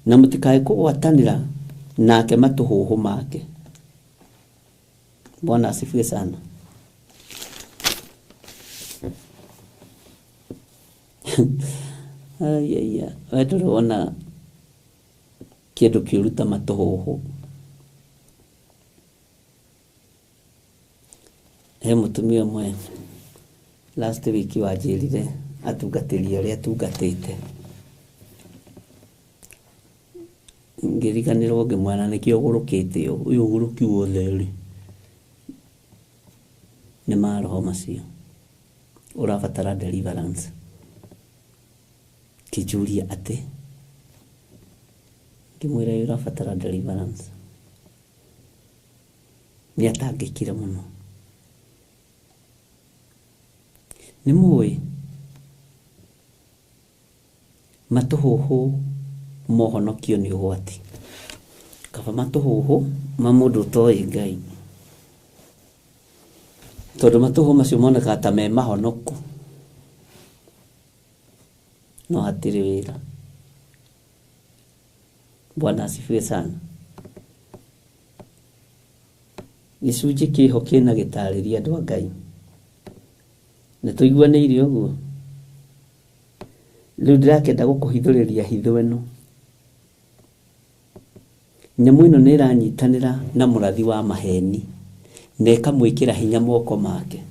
na mũtikae kũgwatanĩra nake matũhũhũ make. Bwana asifiwe sana. Ayaya, wetu ona kĩndũ kĩũruta matũhũhũ. He mũtumia ũmwe last week wanjĩrire atungatĩri ũrĩa atungatĩte. Ngĩriganĩrwo ngĩmwĩra nĩkĩo ũgũrũkĩte ũyũ ũgũrũki wothe rĩ. Nĩ maroho macio. Ũrabatara deliverance. Kijuria atĩ. Ngĩmwĩra ũrabatara deliverance. Nĩatangĩkire mũno. Nĩ mũĩ matũhũhũ mohonokio nĩ ũgwati. Kaba matũhũhũ ma mũndũ ũtoĩ Ngai. Tondũ matũhũhũ macio moneka ta me mahonoku. No hatirĩ wĩra. Bwana asifiwe sana. Gĩcunjĩ kĩho kĩna gĩtarĩria andũ a Ngai. Nĩtũiguanĩire ũguo. Rĩu ndĩrakĩenda gũkũhithũrĩria hitho ĩno. Nyamũ ĩno nĩ ĩranyitanĩra na mũrathi wa maheni na ĩkamwĩkĩra hinya moko make.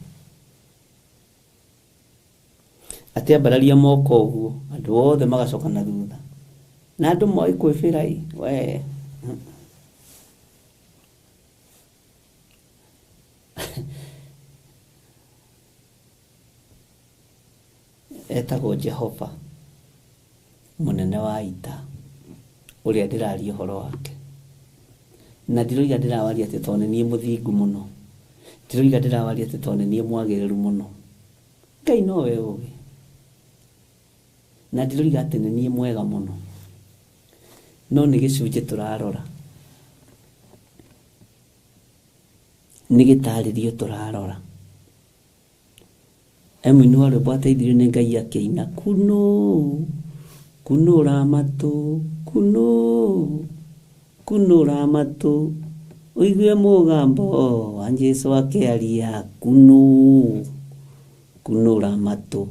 Atĩ ambararia moko ũguo andũ othe magacoka na thutha. Na andũ moĩ kwĩbĩra we. Etagwo Jehova mũnene wa ita ũrĩa ndĩraria ũhoro wake. Na ndiroiga ndĩrawaria atĩ tondũ niĩ mũthingu mũno. Ndiroiga ndĩrawaria atĩ tondũ niĩ mwagĩrĩru mũno. Ngai nowe ũĩ. Na ndiroiga atĩ nĩ niĩ mwega mũno. No nĩ gĩcunjĩ tũrarora. Nĩ gĩtarĩrio tũrarora. Mũini wa rwĩmbo ateithirio nĩ Ngai akĩina kuno kunũra matũ kunũra matũ ũigue mũgambo wa Jesũ akĩaria kunũra matũ.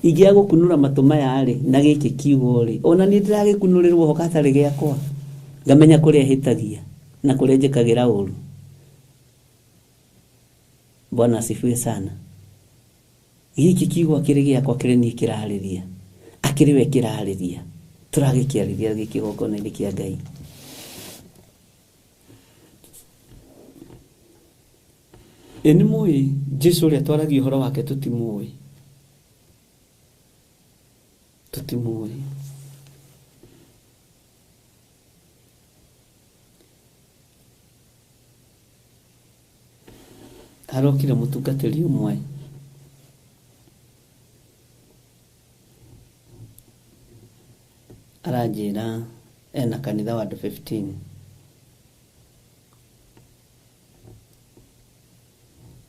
Ingĩaga gũkunũra matũ maya rĩ na gĩkĩ kiugo rĩ ona niĩ ndĩragĩkunũrĩrwo ho gatarĩ gĩakwa. Ngamenya kũrĩa hĩtagia na kũrĩa njĩkagĩra ũru. Bwana asifiwe sana. Gĩkĩ kiugo kĩrĩ gĩakwa kĩrĩ niĩ kĩrarĩria. Akĩrĩ we kĩrarĩria. Tũragĩkĩarĩria gĩkĩgongona-inĩ kĩa Ngai. Nĩ mũĩ Jesũ ũrĩa twaragia ũhoro wake tũtimũĩ. Tũtimũĩ. Harokire mũtungatĩri ũmwe. Aranjĩra ena kanitha wa andũ 15.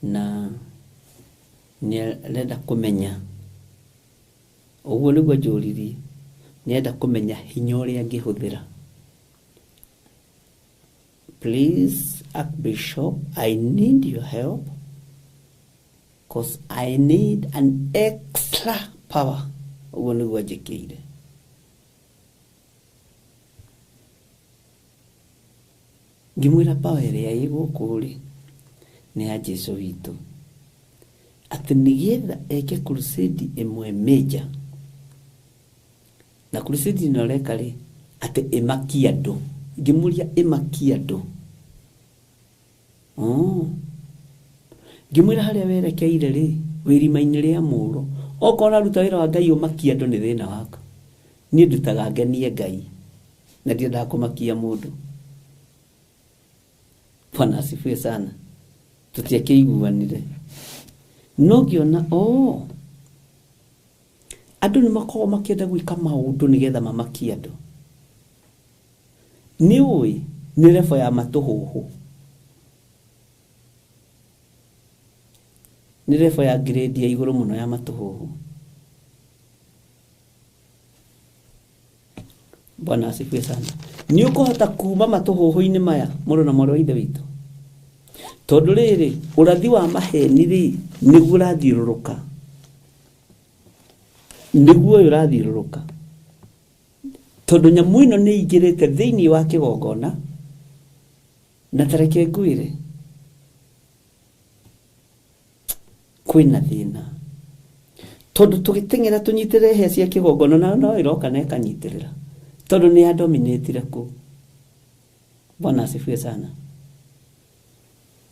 Na nĩarenda kũmenya. Ũguo nĩguo njũririe. Nĩarenda kũmenya hinya ũrĩa angĩhũthĩra. Please, Archbishop, I need your help. Because I need an extra power. Ũguo nĩguo njĩkĩire. Ngĩmwĩra power ĩrĩa ĩgũkũ rĩ nĩ ya Jesũ witũ. Atĩ nĩgetha eke crusade ĩmwe major. Na crusade ĩno reka rĩ atĩ ĩmakia andũ. Ngĩmũria ĩmakia andũ. Ngĩmwĩra harĩa werekeire rĩ wĩrima-inĩ rĩa mũũro. Okorwo aruta wĩra wa Ngai ũmakia andũ nĩ thĩna wako. Niĩ ndutaga ngenie Ngai. Na ndiendaga kũmakia mũndũ. Bwana asifiwe sana. Tũtiakĩiguanire. No ngĩona andũ nĩ makoragwo makĩenda gwĩka maũndũ nĩgetha mamakie andũ. Nĩ ũĩ nĩ level ya matũhũhũ. Nĩ level ya grade ya igũrũ mũno ya matũhũhũ. Bwana asifiwe sana. Nĩ ũkũhota kuma matũhũhũ-inĩ maya mũrũ na mwarĩ wa ithe witũ. Tondũ rĩrĩ ũrathi wa maheni rĩ nĩguo ũrathiũrũrũka. nĩguo ũyũ ũrathiũrũrũka, tondũ nyamũ ĩno nĩ ingĩrĩte thĩinĩ wa kĩgongona, na tareke ngwĩre kwĩna thĩna, tondũ tũgĩteng'era tũnyitĩrĩre hĩa cia kĩgongona no ĩroka na ĩkanyitĩrĩra, tondũ nĩ yadominatire kũ. Bwana asifiwe sana.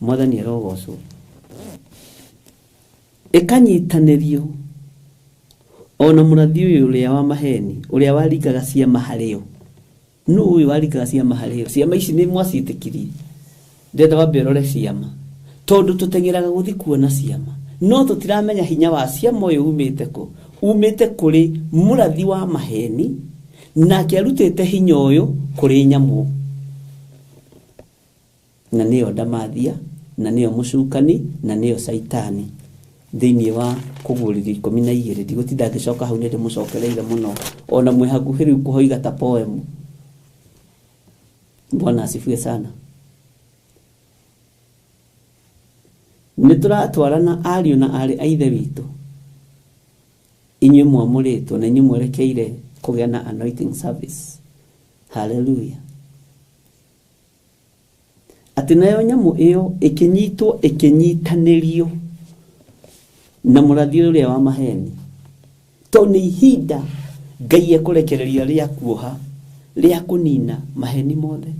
Mwathani arogocwo. Ĩkanyitanĩrio ona mũrathi ũyũ ũrĩa wa maheni, ũrĩa waringaga ciama harĩo. Nũ ũyũ waringaga ciama harĩo? Ciama ici nĩ mwacitĩkirie. Ndenda wambe ũrore ciama, tondũ tũteng'eraga gũthi kuona ciama, no tũtiramenya hinya wa ciama ũyũ umĩte kũ. Umĩte kũrĩ mũrathi wa maheni, nake arutĩte hinya ũyũ kũrĩ nyamũ, na nĩyo ndamathia, na nĩyo mũcukani, na nĩyo saitani. Thĩinĩ wa Kũguũrĩrio 12 ndigũtinda ngĩcoka hau, nĩ ndĩmũcokereire mũno, ona mwĩ hakuhĩ rĩu kũhoiga ta poem. Bwana asifiwe sana. Nĩtũratwarana ariũ na arĩ a ithe witũ, inyuĩ mwamũrĩtwo na inyuĩ mwerekeire kũgĩa na anointing service. Hallelujah. Atĩ nayo nyamũ ĩyo ĩkĩnyitwo ĩkĩnyitanĩrio na mũrathi ũrĩa wa maheni, to nĩ ihinda Ngai ekũrekereria rĩa kuoha, rĩa kũnina maheni mothe,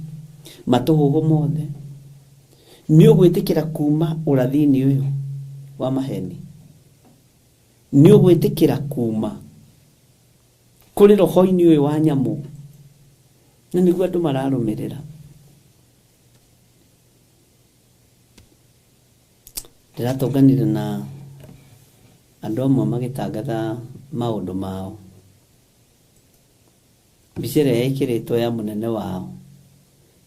matũhũhũ mothe. Nĩ ũgwĩtĩkĩra kuma ũrathi-inĩ ũyũ wa maheni, nĩ ũgwĩtĩkĩra kuma kũrĩ roho-inĩ ũyũ wa nyamũ, na nĩguo andũ mararũmĩrĩra. Ndĩratonganire na andũ amwe magĩtangatha maũndũ mao, mbica ĩrĩa ĩkĩrĩtwo ya mũnene wao,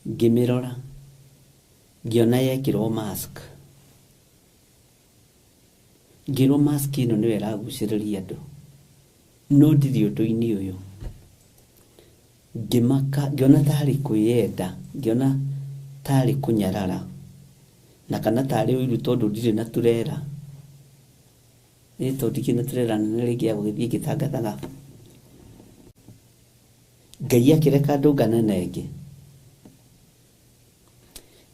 ngĩmĩrora ngĩona yekĩrwo mask, ngĩrwo mask ĩno nĩyo ĩragucĩrĩria andũ, no ndĩrĩ ũndũ-inĩ ũyũ. Ngĩmaka, ngĩona tarĩ kwĩyenda, ngĩona tarĩ kũnyarara, na kana tarĩ ũiru tondũ ndirĩ na turera. Tondũ ndikĩrĩ na turera nene rĩngĩ ya gũgĩthiĩ ngĩtangathaga. Ngai akĩreka ndũngane na ĩngĩ,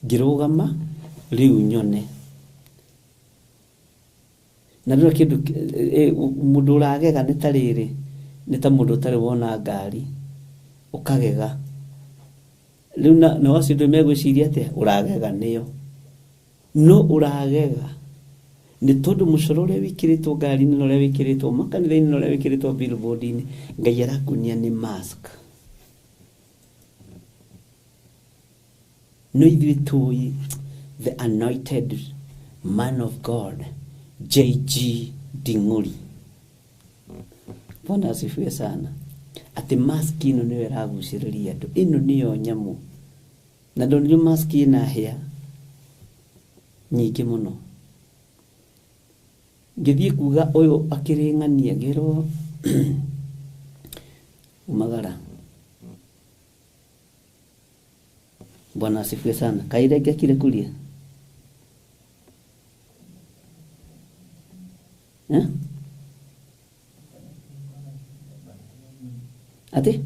ngĩrũgama rĩu nyone, na rĩu kĩndũ mũndũ ũragega nĩ ta rĩrĩ, nĩ ta mũndũ ũtarĩ wona ngari ũkagega. Rĩu na wacio ndũ megwĩciria atĩa ũragega nĩyo, no ũragega nĩ tondũ mũcoro ũrĩa wĩkĩrĩtwo ngari-inĩ na ũrĩa wĩkĩrĩtwo makanitha-inĩ na ũrĩa wĩkĩrĩtwo billboard-inĩ, Ngai arakunia nĩ mask. No ithuĩ tũĩ the anointed man of God JG Nding'uri, Bwana asifiwe sana, atĩ mask ĩno nĩyo ĩragucĩrĩria andũ, ĩno nĩyo nyamũ, na ndonire mask ĩna hĩa nyingĩ mũno. Ngĩthiĩ kuga ũyũ akĩrĩng'ania, ngĩrwo umagara. Bwana asifiwe sana. Kaire ngĩakire kuria ati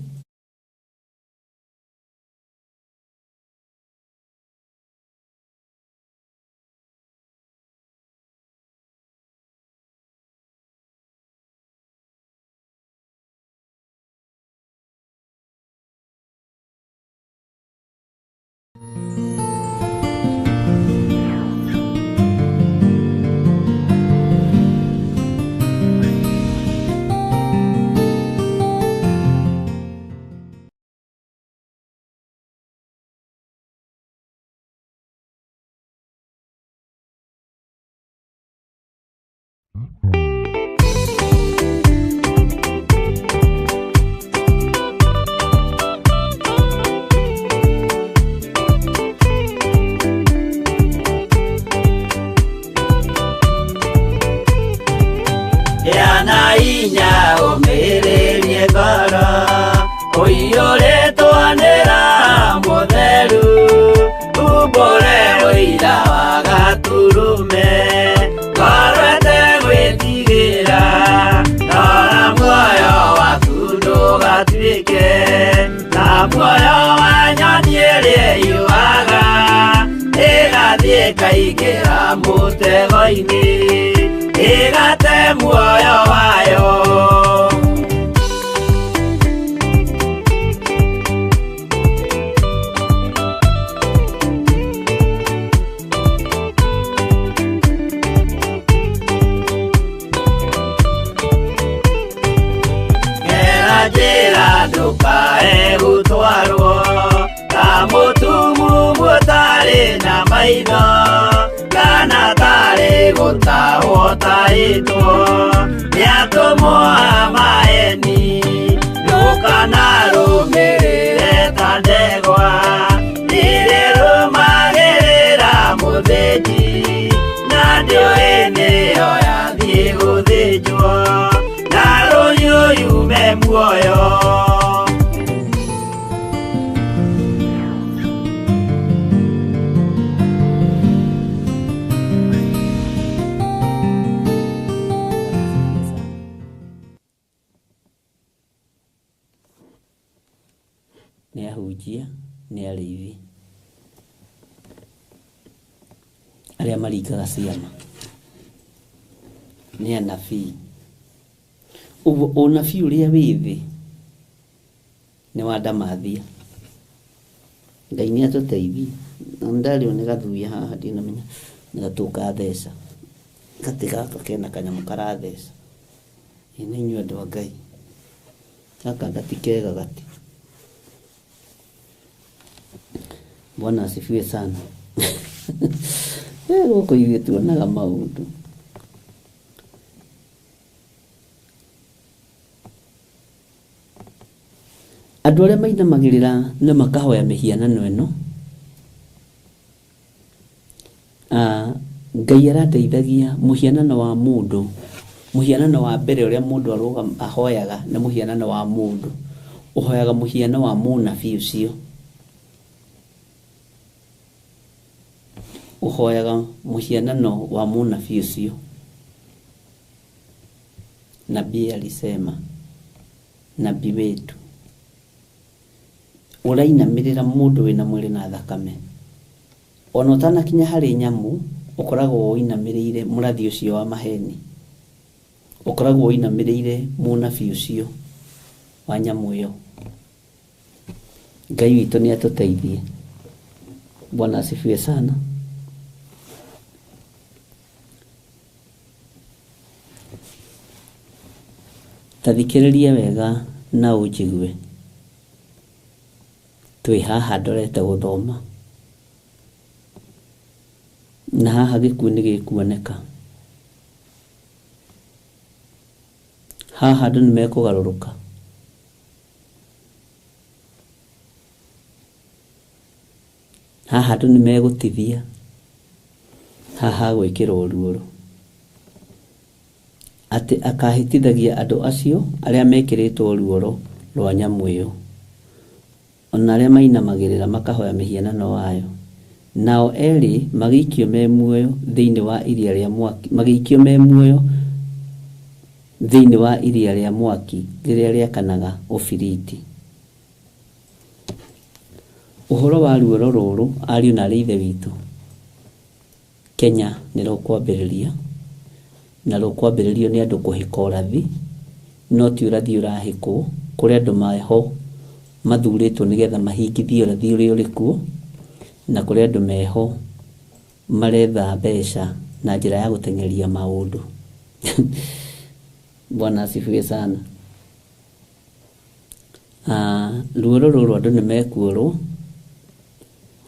ikaingĩra mũtego-inĩ ĩgate muoyo wayo. Ndũkae gũtwarwo ta mũtumu mũtarĩ na maitho kana tarĩ gũtahwo tahĩtwo nĩ atũmwo a maeni. Ndũkanarũmĩrĩre ta ndegwa irĩrũmagĩrĩra mũthĩnji na ndĩũĩ nĩyo yathiĩ gũthĩnjwo na rũhiũ yume muoyo.
Nĩ ahunjia, nĩ arĩithi arĩa maringaga ciama, nĩ anabii. Ũguo ũnabii ũrĩa wĩ thĩ nĩ wa ndamathia. Ngai nĩ atũteithie. Na ndarĩo nĩ gathuya haha ndinamenya nĩ gatũka theca, gatĩ gaka kena kanyamũ karatheca. Nĩ inyuĩ andũ a Ngai, gaka gati kega gati. Bwana asifiwe sana. Gũkũ ithuĩ tuonaga maũndũ. Andũ arĩa mainamagĩrĩra na makahoya mĩhianano ĩno, Ngai arateithagia. Mũhianano wa mũndũ, mũhianano wa mbere ũrĩa mũndũ ahoyaga nĩ mũhianano wa mũndũ. Ũhoyaga mũhiano wa mũnabii ũcio, ũhoyaga mũhianano wa mũnabii ũcio. Nabii alisema, nabii wetu, ũrainamĩrĩra mũndũ wĩna mwĩrĩ na thakame. Ona ũtanakinya harĩ nyamũ, ũkoragwo ũinamĩrĩire mũrathi ũcio wa maheni, ũkoragwo ũinamĩrĩire mũnabii ũcio wa nyamũ ĩyo. Ngai witũ nĩ atũteithie. Bwana asifiwe sana. Tathikĩrĩria wega na ũnjigue. Twĩ haha ndorete gũthoma, na haha gĩkuũ nĩ gĩkuoneka. Haha andũ nĩ mekũgarũrũka. Haha andũ nĩ megũtithia. Haha gwĩkĩrwo ruoro atĩ akahĩtithagia andũ acio arĩa mekĩrĩtwo ruoro rwa nyamũ ĩyo, ona arĩa mainamagĩrĩra makahoya mĩhianano wayo. Nao erĩ magĩikio me muoyo thĩinĩ wa iria rĩa mwaki, magĩikio me muoyo thĩinĩ wa iria rĩa mwaki rĩrĩa rĩakanaga ũbiriti. Ũhoro wa ruoro rũrũ, ariũ na aarĩ a Ithe witũ, Kenya nĩ rũkwambĩrĩria, na rũkwambĩrĩrio nĩ andũ kũhĩka ũrathi, no ti ũrathi ũrahĩkwo, kũrĩ andũ meho mathurĩtwo nĩgetha mahingithie ũrathi ũrĩa ũrĩ kuo, na kũrĩ andũ meho maretha mbeca na njĩra ya gũteng'eria maũndũ. Bwana asifiwe sana. Ruoro rũrũ andũ nĩ mekuorwo,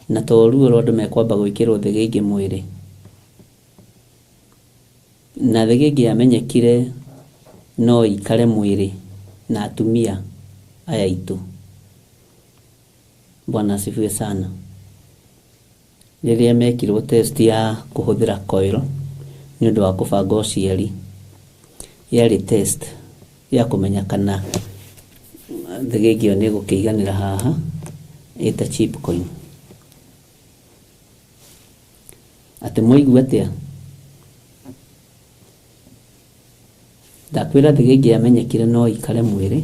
na to ruoro andũ mekwamba gwĩkĩrwo thĩgĩngĩ mwĩrĩ. Na thĩgĩngĩ yamenyekire no ikare mwĩrĩ na atumia aya itu. Bwana asifiwe sana. Rĩrĩa mekirwo test ya kũhũthĩra coil nĩ ũndũ wa kũbanga ũciari, yarĩ test ya kũmenya kana thĩgĩngĩ ĩyo nĩ ĩgũkĩiganĩra haha, ĩta chip coin. Atĩ mũigua atĩa? Ndakwĩra thĩgĩngĩ yamenyekire no ikare mwĩrĩ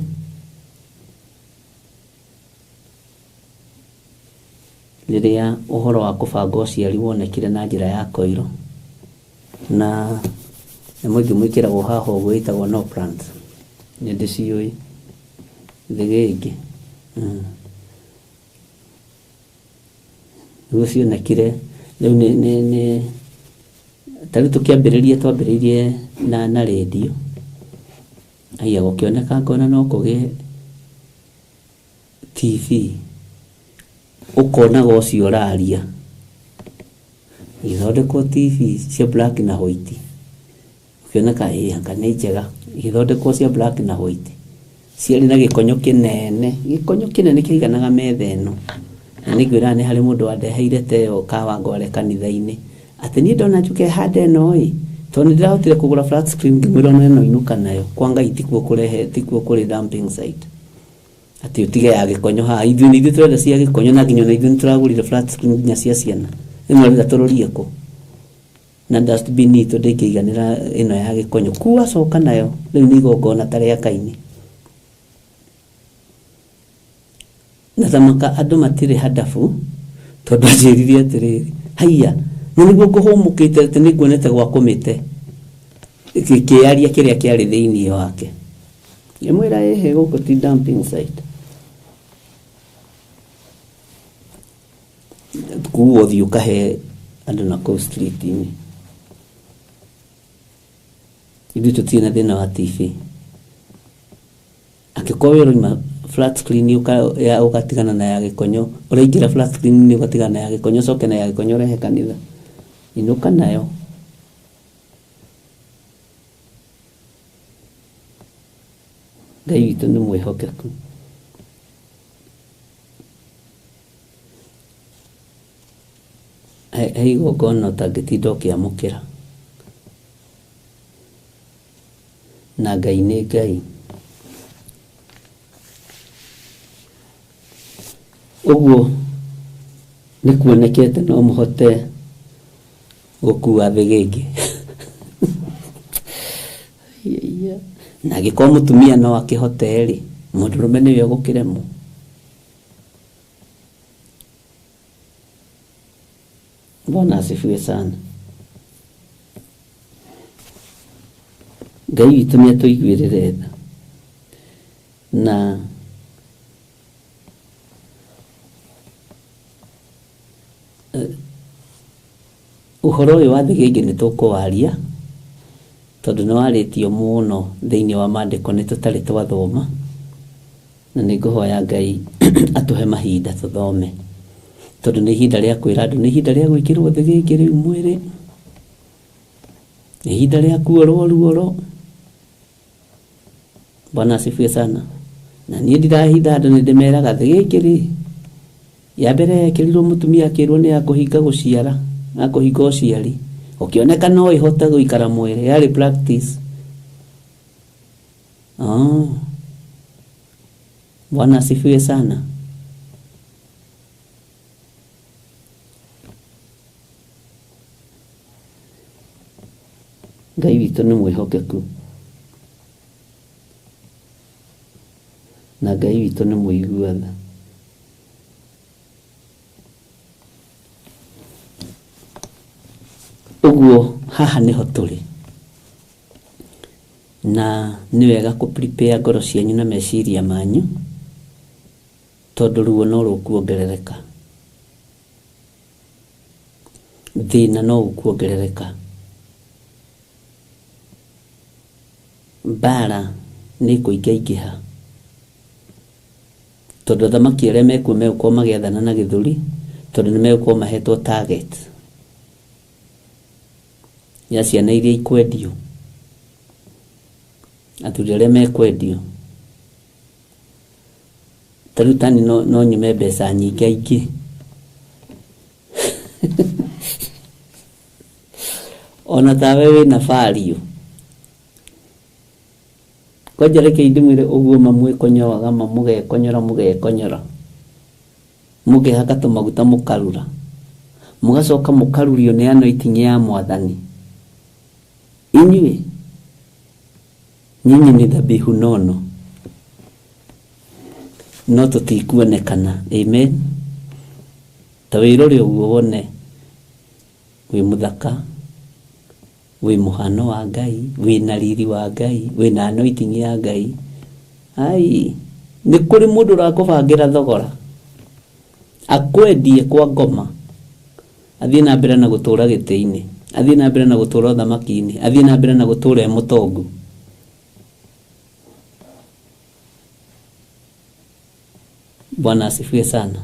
riria uhoro wa kubanga uciari wonekire na njira ya koiro na mwingi mwikiragwo haha uguo itagwo no plant ni ndiciui thigigi rucio nakire riu ni tari twambiririe na radio aya gukioneka ngona no kuge TV ukona gocio uraria ithondekwo TV cia black na white ukioneka anga nĩ njega ithondekwo cia black na white ciarĩ na gikonyo kinene kĩiganaga metha ĩno na nĩngwĩra nĩ harĩ mũndũ wandeheire teo kawangware kanitha-inĩ atĩ niĩ ndona njuke hande ĩno tondũ ndirahotire kũgũra flat screen ngĩmwĩra ĩno inuka nayo kwa Ngai tikuo kũrĩ dumping site ati utige ya gikonyo ha ithuĩ turenda cia gikonyo na nginya ithuĩ turagurire flat screen nginya cia ciana ĩmwe rĩrĩa tũrũrie kũ na dustbin itũ ndĩkĩiganĩra ĩno ya gikonyo kuwa coka nayo rĩu nĩ igongona tarĩa kaini na thamaka andũ matirĩ hadabu tondũ njĩrire atĩrĩrĩ haiya na nĩguo ngũhũmũkĩte atĩ nĩnguonete gwa kũmĩte kĩaria kĩrĩa kĩarĩ thĩinĩ wake ngĩmwĩra ehe gũkũ ti dumping site kuo thiĩ ũkahe andũ na kũu street-inĩ ithuĩ tũtirĩ na thĩna wa TV angĩkorwo ũroima flat screen ũgatigana na ya gikonyo ũraingĩra flat screen ũgatigana na ya gikonyo coke na ya gikonyo ũrehe kanitha inuka nayo Ngai witũ nĩ mwĩhokeku he igongona ũtangĩtinda ũkĩamũkĩra na Ngai nĩ Ngai ũguo nĩ kuonekete no mũhote gũkua thĩgĩngĩ na gĩkorwo mũtumia no akĩhote rĩ mũndũrũme nĩwe ũgũkĩremwo Bwana asifiwe sana Ngai witũ nĩ atũiguĩrĩre tha na uhoro ũyũ wa thĩgĩngĩ nĩ tũkũwaria tondũ nĩ warĩtio mũno thĩinĩ wa maandĩko nĩ tũtarĩ twathoma na nĩ ngũhoya Ngai atũhe mahinda tũthome tondũ nĩ ihinda rĩa kwĩra andũ nĩ ihinda rĩa gwĩkĩrwo thĩgĩngĩ rĩu mwĩrĩ nĩ ihinda rĩa kuorwo ruoro Bwana asifiwe sana na niĩ ndirahitha andũ nĩ ndĩmeraga thĩgĩngĩ rĩ ya mbere yekĩrirwo mũtumia akĩrwo nĩ ya kũhinga gũciara na kũhinga ũciari ũkĩoneka no ĩhote gũikara mwĩrĩ yarĩ practice Bwana asifiwe sana Ngai witũ nĩ mwĩhokeku na Ngai witũ nĩ mũiguatha ũguo haha nĩho tũrĩ na nĩ wega prepare ngoro cianyu na meciria manyu tondũ ruo no rũkuongerereka thĩna no ũkuongerereka mbara nĩ kũingaingĩha tondũ thamaki arĩa mekuo megũkorwo magĩathana na gĩthũri tondũ nĩ megũkorwo mahetwo target ya ciana iria ikwendio athuri arĩa mekwendio tarutani no nyume mbeca nyingĩ aingĩ ona tawe wĩna value kwanja reke ndĩmwĩre ũguo mamwĩkonyoraga mũgekonyora mũkĩhaka tũmaguta mũkarura mũgacoka mũkarurio nĩ anointing ya Mwathani inyuĩ nyinyi nĩ dhabihu nono no tũtikuonekana amen ta wirore uguo wone wi muthaka, wi muhano wa Ngai, wi na riri wa Ngai, wi na anointing ya Ngai. Ai ni kuri mundu rakubangira thogora akwendie kwa ngoma, athie na mbere na gutura gitiini, athie na mbere na gutura thamaki-ini, athie na mbere na gutura mutongu. Bwana asifiwe sana.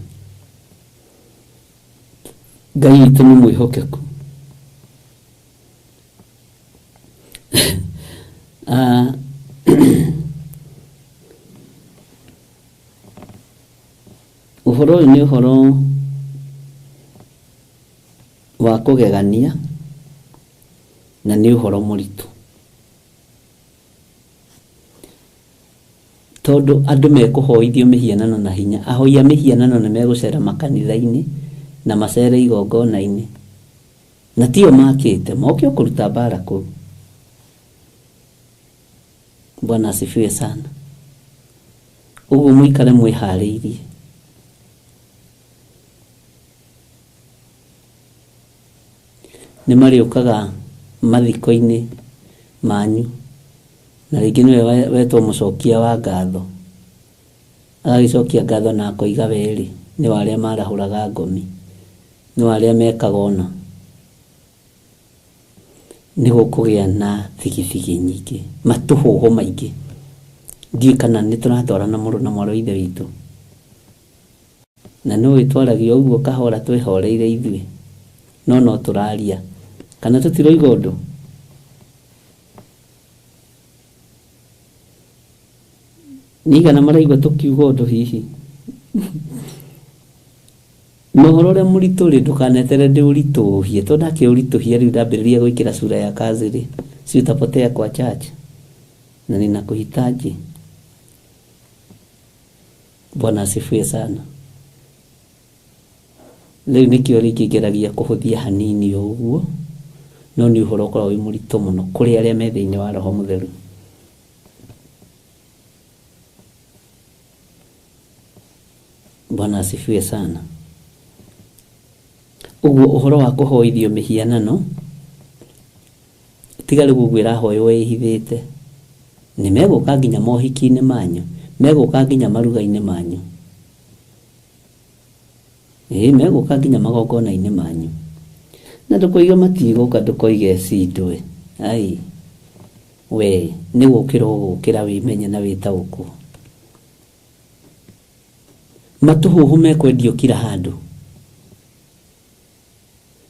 Ngai witũ nĩ mwĩhokeku. Ũhoro ũyũ nĩ ũhoro wa kũgegania na nĩ ũhoro mũritũ, tondu andũ mekũhoithio mĩhianano na hinya. Ahoia mĩhianano nĩ megũcera makanitha-inĩ na macere igongona-inĩ, na tio makĩte moke kũruta mbara kũu. Bwana asifiwe sana. Ũguo mũikare mwĩharĩirie. Nĩ marĩũkaga mathiko-inĩ manyu, na rĩngĩ nĩwe wetwo mũcokia wa ngatho, agagĩcokia ngatho na akoiga werĩ nĩ warĩa marahũraga ngomi, nĩ warĩa mekaga ũna. Nĩ gũkũgĩa na thigithigi nyingĩ, matũhũhũ maingĩ. Ndiũĩ kana nĩ tũratwarana mũrũ na mwarĩ wa ithe witũ, na no wĩtwaragia ũguo kahora twĩhoreire ithuĩ, no tũraria kana tũtiroiga ũndũ. Nĩigana maraigua tũkiuga ũndũ hihi. Na ũhoro ũrĩa mũritũ rĩ, ndũkanetere ndĩũritũhie, tondũ ndakĩũritũhia rĩu ndambĩrĩria gwĩkĩra sura ya kazi rĩ, si utapotea kwa church, na ninakuhitaji. Bwana asifiwe sana. Rĩu nĩkĩo rĩngĩ ngeragia kũhũthia hanini ũguo, no nĩ ũhoro ũkoragwo wĩ mũritũ mũno kũrĩ arĩa me thĩinĩ wa Roho Mũtheru. Bwana asifiwe sana. Ũguo ũhoro wa kũhoithio mĩhianano, tiga rĩu ũguo ĩrahoywo ĩhithĩte, nĩ megũka nginya mohiki-inĩ manyu, megũka nginya maruga-inĩ manyu, megũka nginya magongona-inĩ manyu. Na ndũkoige matigũka, ndũkoige cindwe. Ai we nĩ gũkĩra ũgũkĩra wĩmenye na wĩtaũkwo. Matũhũhũ mekwendio kila handũ,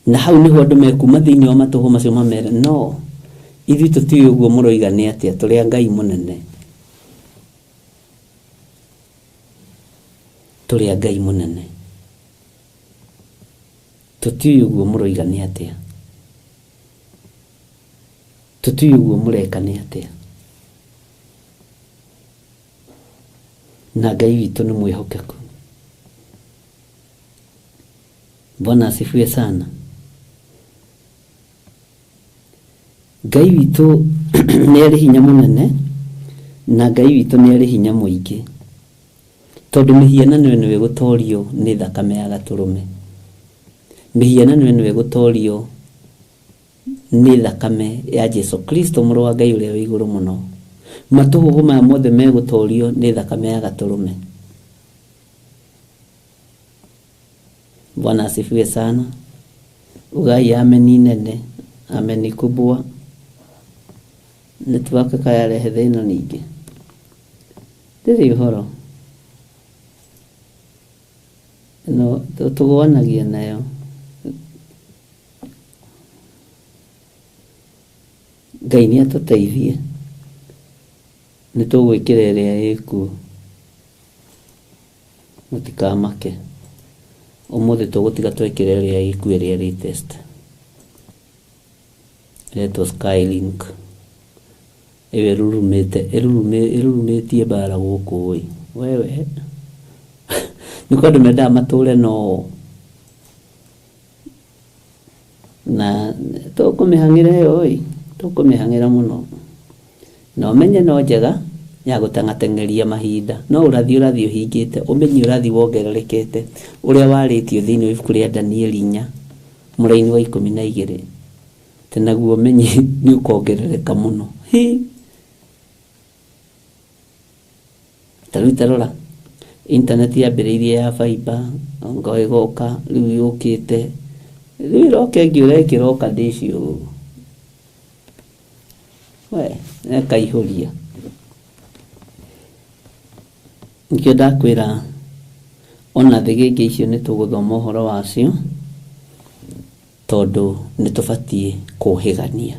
na hau nĩho andũ mekuma thĩinĩ wa matũhũ macio mamere no ithuĩ tũtiũĩ ũguo mũroiga nĩ atĩa, tũrĩa Ngai mũnene, tũrĩa Ngai mũnene, tũtiũĩ ũguo mũroiga nĩ atĩa, tũtiũĩ ũguo mũreka nĩ atĩa. Na Ngai witũ nĩ mwĩhokeku. Bwana asifiwe sana. Ngai witũ nĩ arĩ hinya mũnene, na Ngai witũ nĩ arĩ hinya mũingĩ, tondũ mĩhianano ĩno ĩgũtorio nĩ thakame ya gatũrũme. Mĩhianano ĩno ĩgũtorio nĩ thakame ya Jesu Kristo mũrũ wa Ngai ũrĩa wĩ igũrũ mũno. Matũhũhũ maya mothe megũtorio nĩ thakame ya gatũrũme. Bwana asifiwe sana. Ugai ameni nene, ameni kubwa. Network kaya rehe thĩna ningĩ. Ndĩrĩ ũhoro. No tũgwanagia nayo. Ngai nĩ atũteithie. Nĩ tũgwĩkĩra ĩrĩa ĩkuo. Mũtikamake. Ũmũthĩ tũgũtiga twekĩra ĩrĩa ĩkuo, ĩrĩa latest. Ĩretwo Skylink. Ĩrurumĩtie mbara gũkũ ĩ. Wewe. Nĩ kwa andũ mendaga matũre no. Na tũkũmĩhang'ĩra ĩyo ĩ. Tũkũmĩhang'ĩra mũno. Na ũmenye no njega, ya gũtangatengeria mahinda no ũrathi ũhingĩte ũmenye ũrathi wongererekete ũrĩa warĩtio thĩinĩ wa ibuku rĩa Danieli 4 mũraini wa 12 tenaguo ũmenye nĩ ũkongerereka mũno tarũtarora internet yambĩrĩirie ya fiber ngoigoka rĩu yũkĩte rĩu roke ngĩũrekĩroka ndĩcio we nekaihũria nikĩo ndakwĩra ona thigĩngĩ icio nĩ tũgũthoma ũhoro wacio tondũ nĩ tũbatiĩ kũhĩgania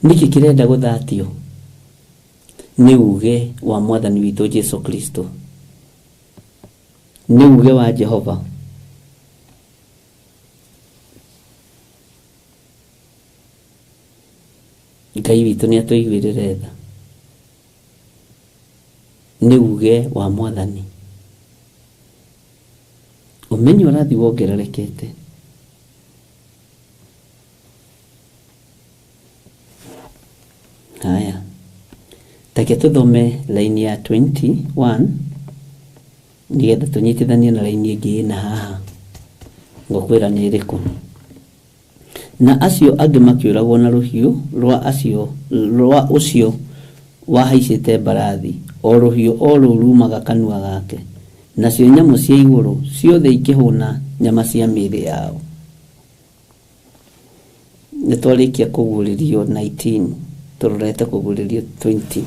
niki kĩrenda gũthatio nĩ uge wa mwathani witũ Jesu Kristo nĩ uge wa Jehova Ngai witũ nĩ atũiguĩrĩre tha nĩ uge wa mwathani ũmenye ũrathi wongererekete haya take tũthome laini ya 21 nĩgetha tũnyitithanie na laini ĩngĩ na haha ngũkwĩra nĩ ĩrĩkũ na acio angĩ makĩũragwo na rũhiũ rwa ũcio wahaicĩte mbarathi o rũhiũ o rũu rumaga kanua gake nacio nyamũ cia igũrũ ciothe ikĩhũna nyama cia mĩĩrĩ yao nĩ twarĩkia kũguũrĩrio 19 tũrorete kũguũrĩrio 20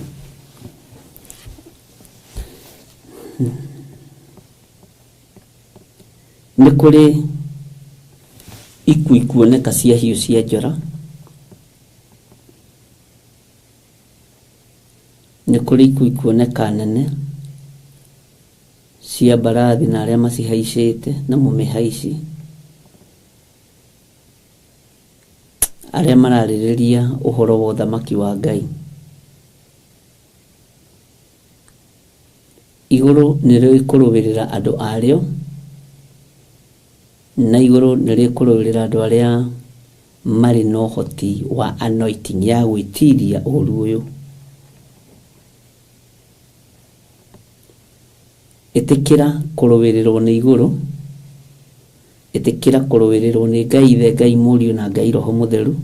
nĩ kũrĩ ikuoneka cia hiũ cia njora nĩ kũrĩ ikuoneka nene cia mbarathi na arĩa macihaicĩte na mũmĩhaici arĩa mararĩrĩria ũhoro wa ũthamaki wa Ngai igũrũ nĩ rĩkũrũĩrĩra andũ arĩo na igũrũ nĩ rĩkũrũĩrĩra andũ arĩa marĩ na ũhoti wa anointing ya gwĩtiria ũũru ũyũ ĩtĩkĩra kũrũĩrĩrwo nĩ igũrũ ĩtĩkĩra kũrũĩrĩrwo nĩ Ngai Ithe Ngai Mũriũ na Ngai Roho Mũtheru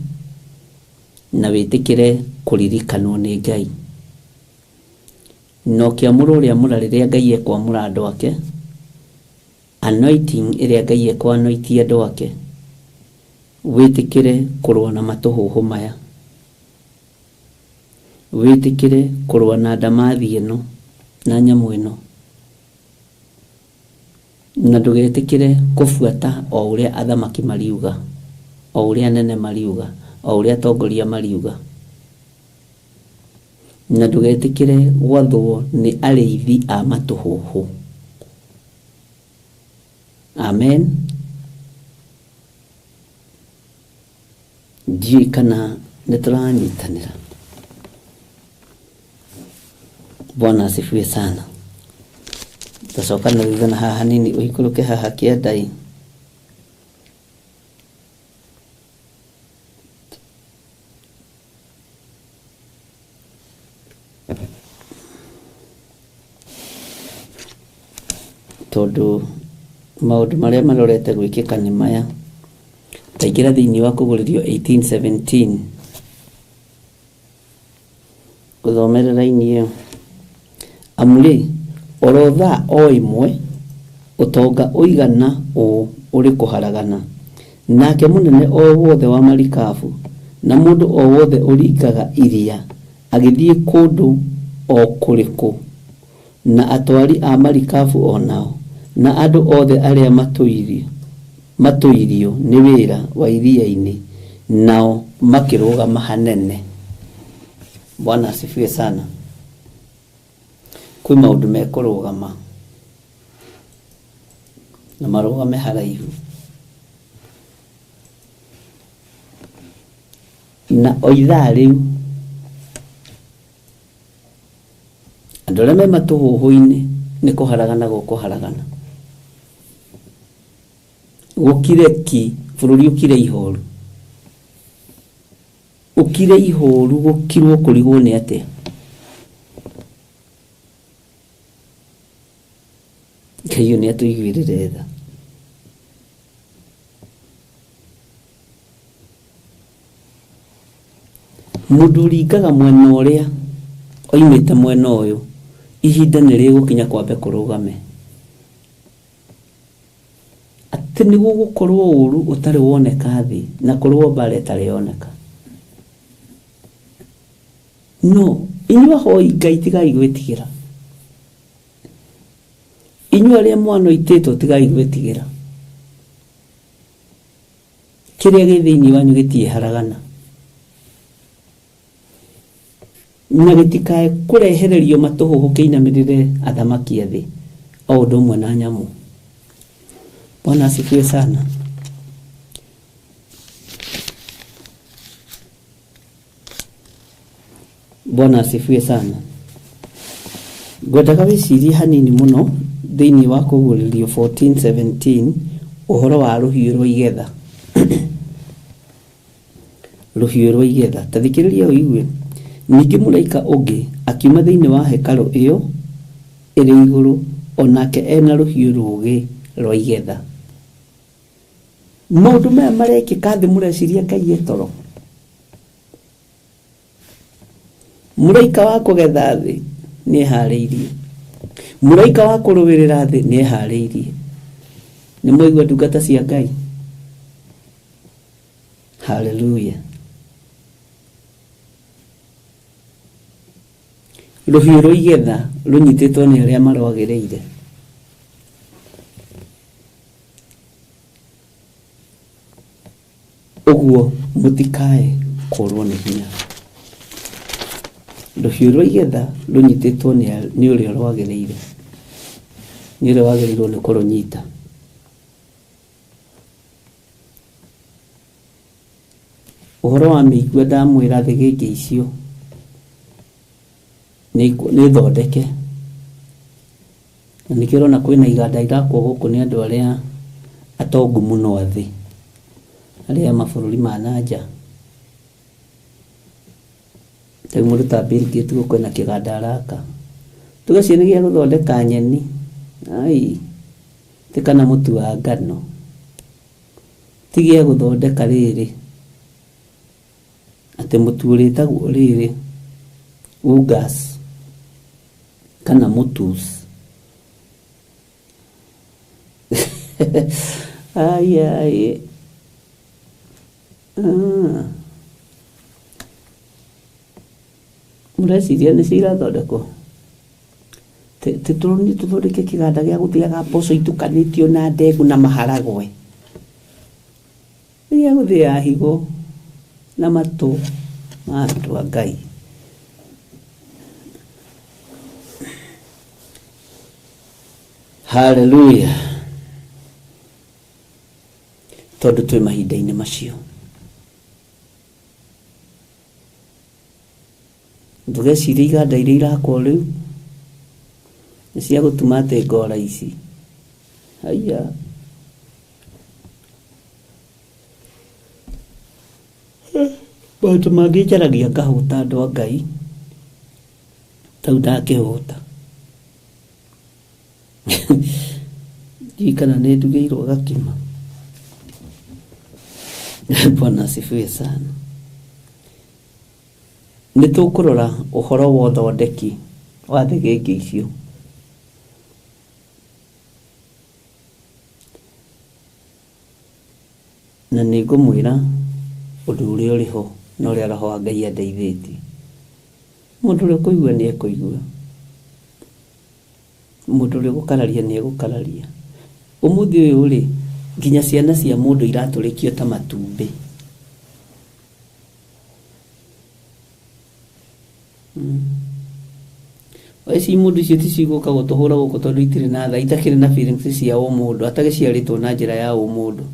na wĩtĩkĩre kũririkanwo nĩ Ngai no kĩamũro ũrĩa mũra rĩrĩa Ngai ekwamũra andũ ake anointing ĩrĩa Ngai ekwanũitie andũ ake wĩtĩkĩre kũrũa na matũhũhũ maya wĩtĩkĩre kũrũa na ndamathi ĩno na nyamũ ĩno na ndũgetĩkĩre kũbuata o ũrĩa athamaki mariuga o ũrĩa anene mariuga o ũrĩa atongoria mariuga na ndũgetĩkĩre gwathwo nĩ arĩithi a matũhũhũ amen ndiũĩ kana nĩtũranyitanĩra Bwana asifiwe sana tacoka na thutha na haha hanini ũikũrũke haha kĩandai tondũ maũndũ marĩa marorete gwĩkĩka nĩ maya taingĩra thĩinĩ wa kũgũrĩrio 18:17 gũthomerera inĩ amũrĩ orotha o imwe utonga ũigana ũrĩ kũharagana nake mũnene o wothe wa marikabu na mũndũ o wothe ũringaga iria agĩthiĩ kũndũ o kũrĩkũ na atwari a marikabu onao na andũ othe arĩa matũirio nĩ wĩra wa iria-inĩ nao makĩrũgama hanene Bwana asifiwe sana kwĩ maũndũ mekũrũgama na marũgame haraihu na o ithaa rĩu andũ arĩa me matũhũhũ-inĩ nĩ kũharagana gũkũharagana gukire ki bururi ukire ihoru gukirwo kurigwo ni ate kayo ni atuigwirire tha mundu ringaga mwena uria oimite mwena uyu ihinda ni rigukinya kwambe kurugame ati ni gugukorwo uru utari woneka thi na kurwo bare tari yoneka no inywa hoi Ngai tigai gwitigira inywa ria mwana iteto tigai gwitigira kiria githiini wanyu gitie haragana na gitikae kurehererio matuhu kiinamirire athamaki athi o undu mwe na nyamu. Bwana asifiwe sana. Bwana asifiwe sana. Gwetaka wicirie hanini muno thiini wa kuguririo 14:17 uhoro wa ruhiu rwa igetha. Ruhiu rwa igetha tathikiriria uigue ningi mulaika ungi akiuma thiini wa hekalu iyo iri iguru onake ena ruhiu rugi rwa igetha. Maundu maya marekika thi mureciria Ngai etoro. Muraika wa kugetha thi ni hariirie, muraika wa kurubirira thi ni hariirie. Ni muigua ndungata cia Ngai. Hallelujah. Ruhiu rwa igetha runyititwo ni aria marwagiriire. Uguo mutikae kurwo ni hinya. Ruhiu rwa igetha runyititwo ni uria rwagiriire, ni uria wagiriirwo ni kurunyita. Uhoro wa miigua ndamwira thi giki icio ni thondeke na nikirona kwina iganda irakwo guku ni andu aria atongu muno athi aria mabururi ma nanja. Tau mundu ta Bill Gates guku na kiganda araka tugacienigia guthondeka nyeni ai tikana mutu wa ngano tigia guthondeka riri ate mutu uritagwo riri ugas kana mutus. Ai mureciria ni cira thondeko tituroni tuthondeke kiganda gia guthiaga mboco itukanitio na ndegu na maharagwe gia guthia higo na matu ma andu a Ngai. Hallelujah. Tondu twi mahinda-ini macio ndugeciria iganda iria irakwo riu ni cia gutuma ate ngora ici. Haya maundu mangi njaragia ngahuta andu a Ngai tau ndakihuta jikana ne ndugeirwo gakima. Bwana asifiwe sana. Nitukurora uhoro wa uthondeki wa thigiki icio. Na ningumwira undu uria uriho na uria roho wa Ngai andeithitie. Mundu uria kuigua ni ekuigua, mundu uria gukararia ni egukararia. Umuthi uyu ri nginya ciana cia mundu iraturikio ta matumbi. Eci mundu icio ticiguka gutuhura guku tondu itire na tha itakire na feelings cia o mundu atagiciaritwo na njira ya o mundu.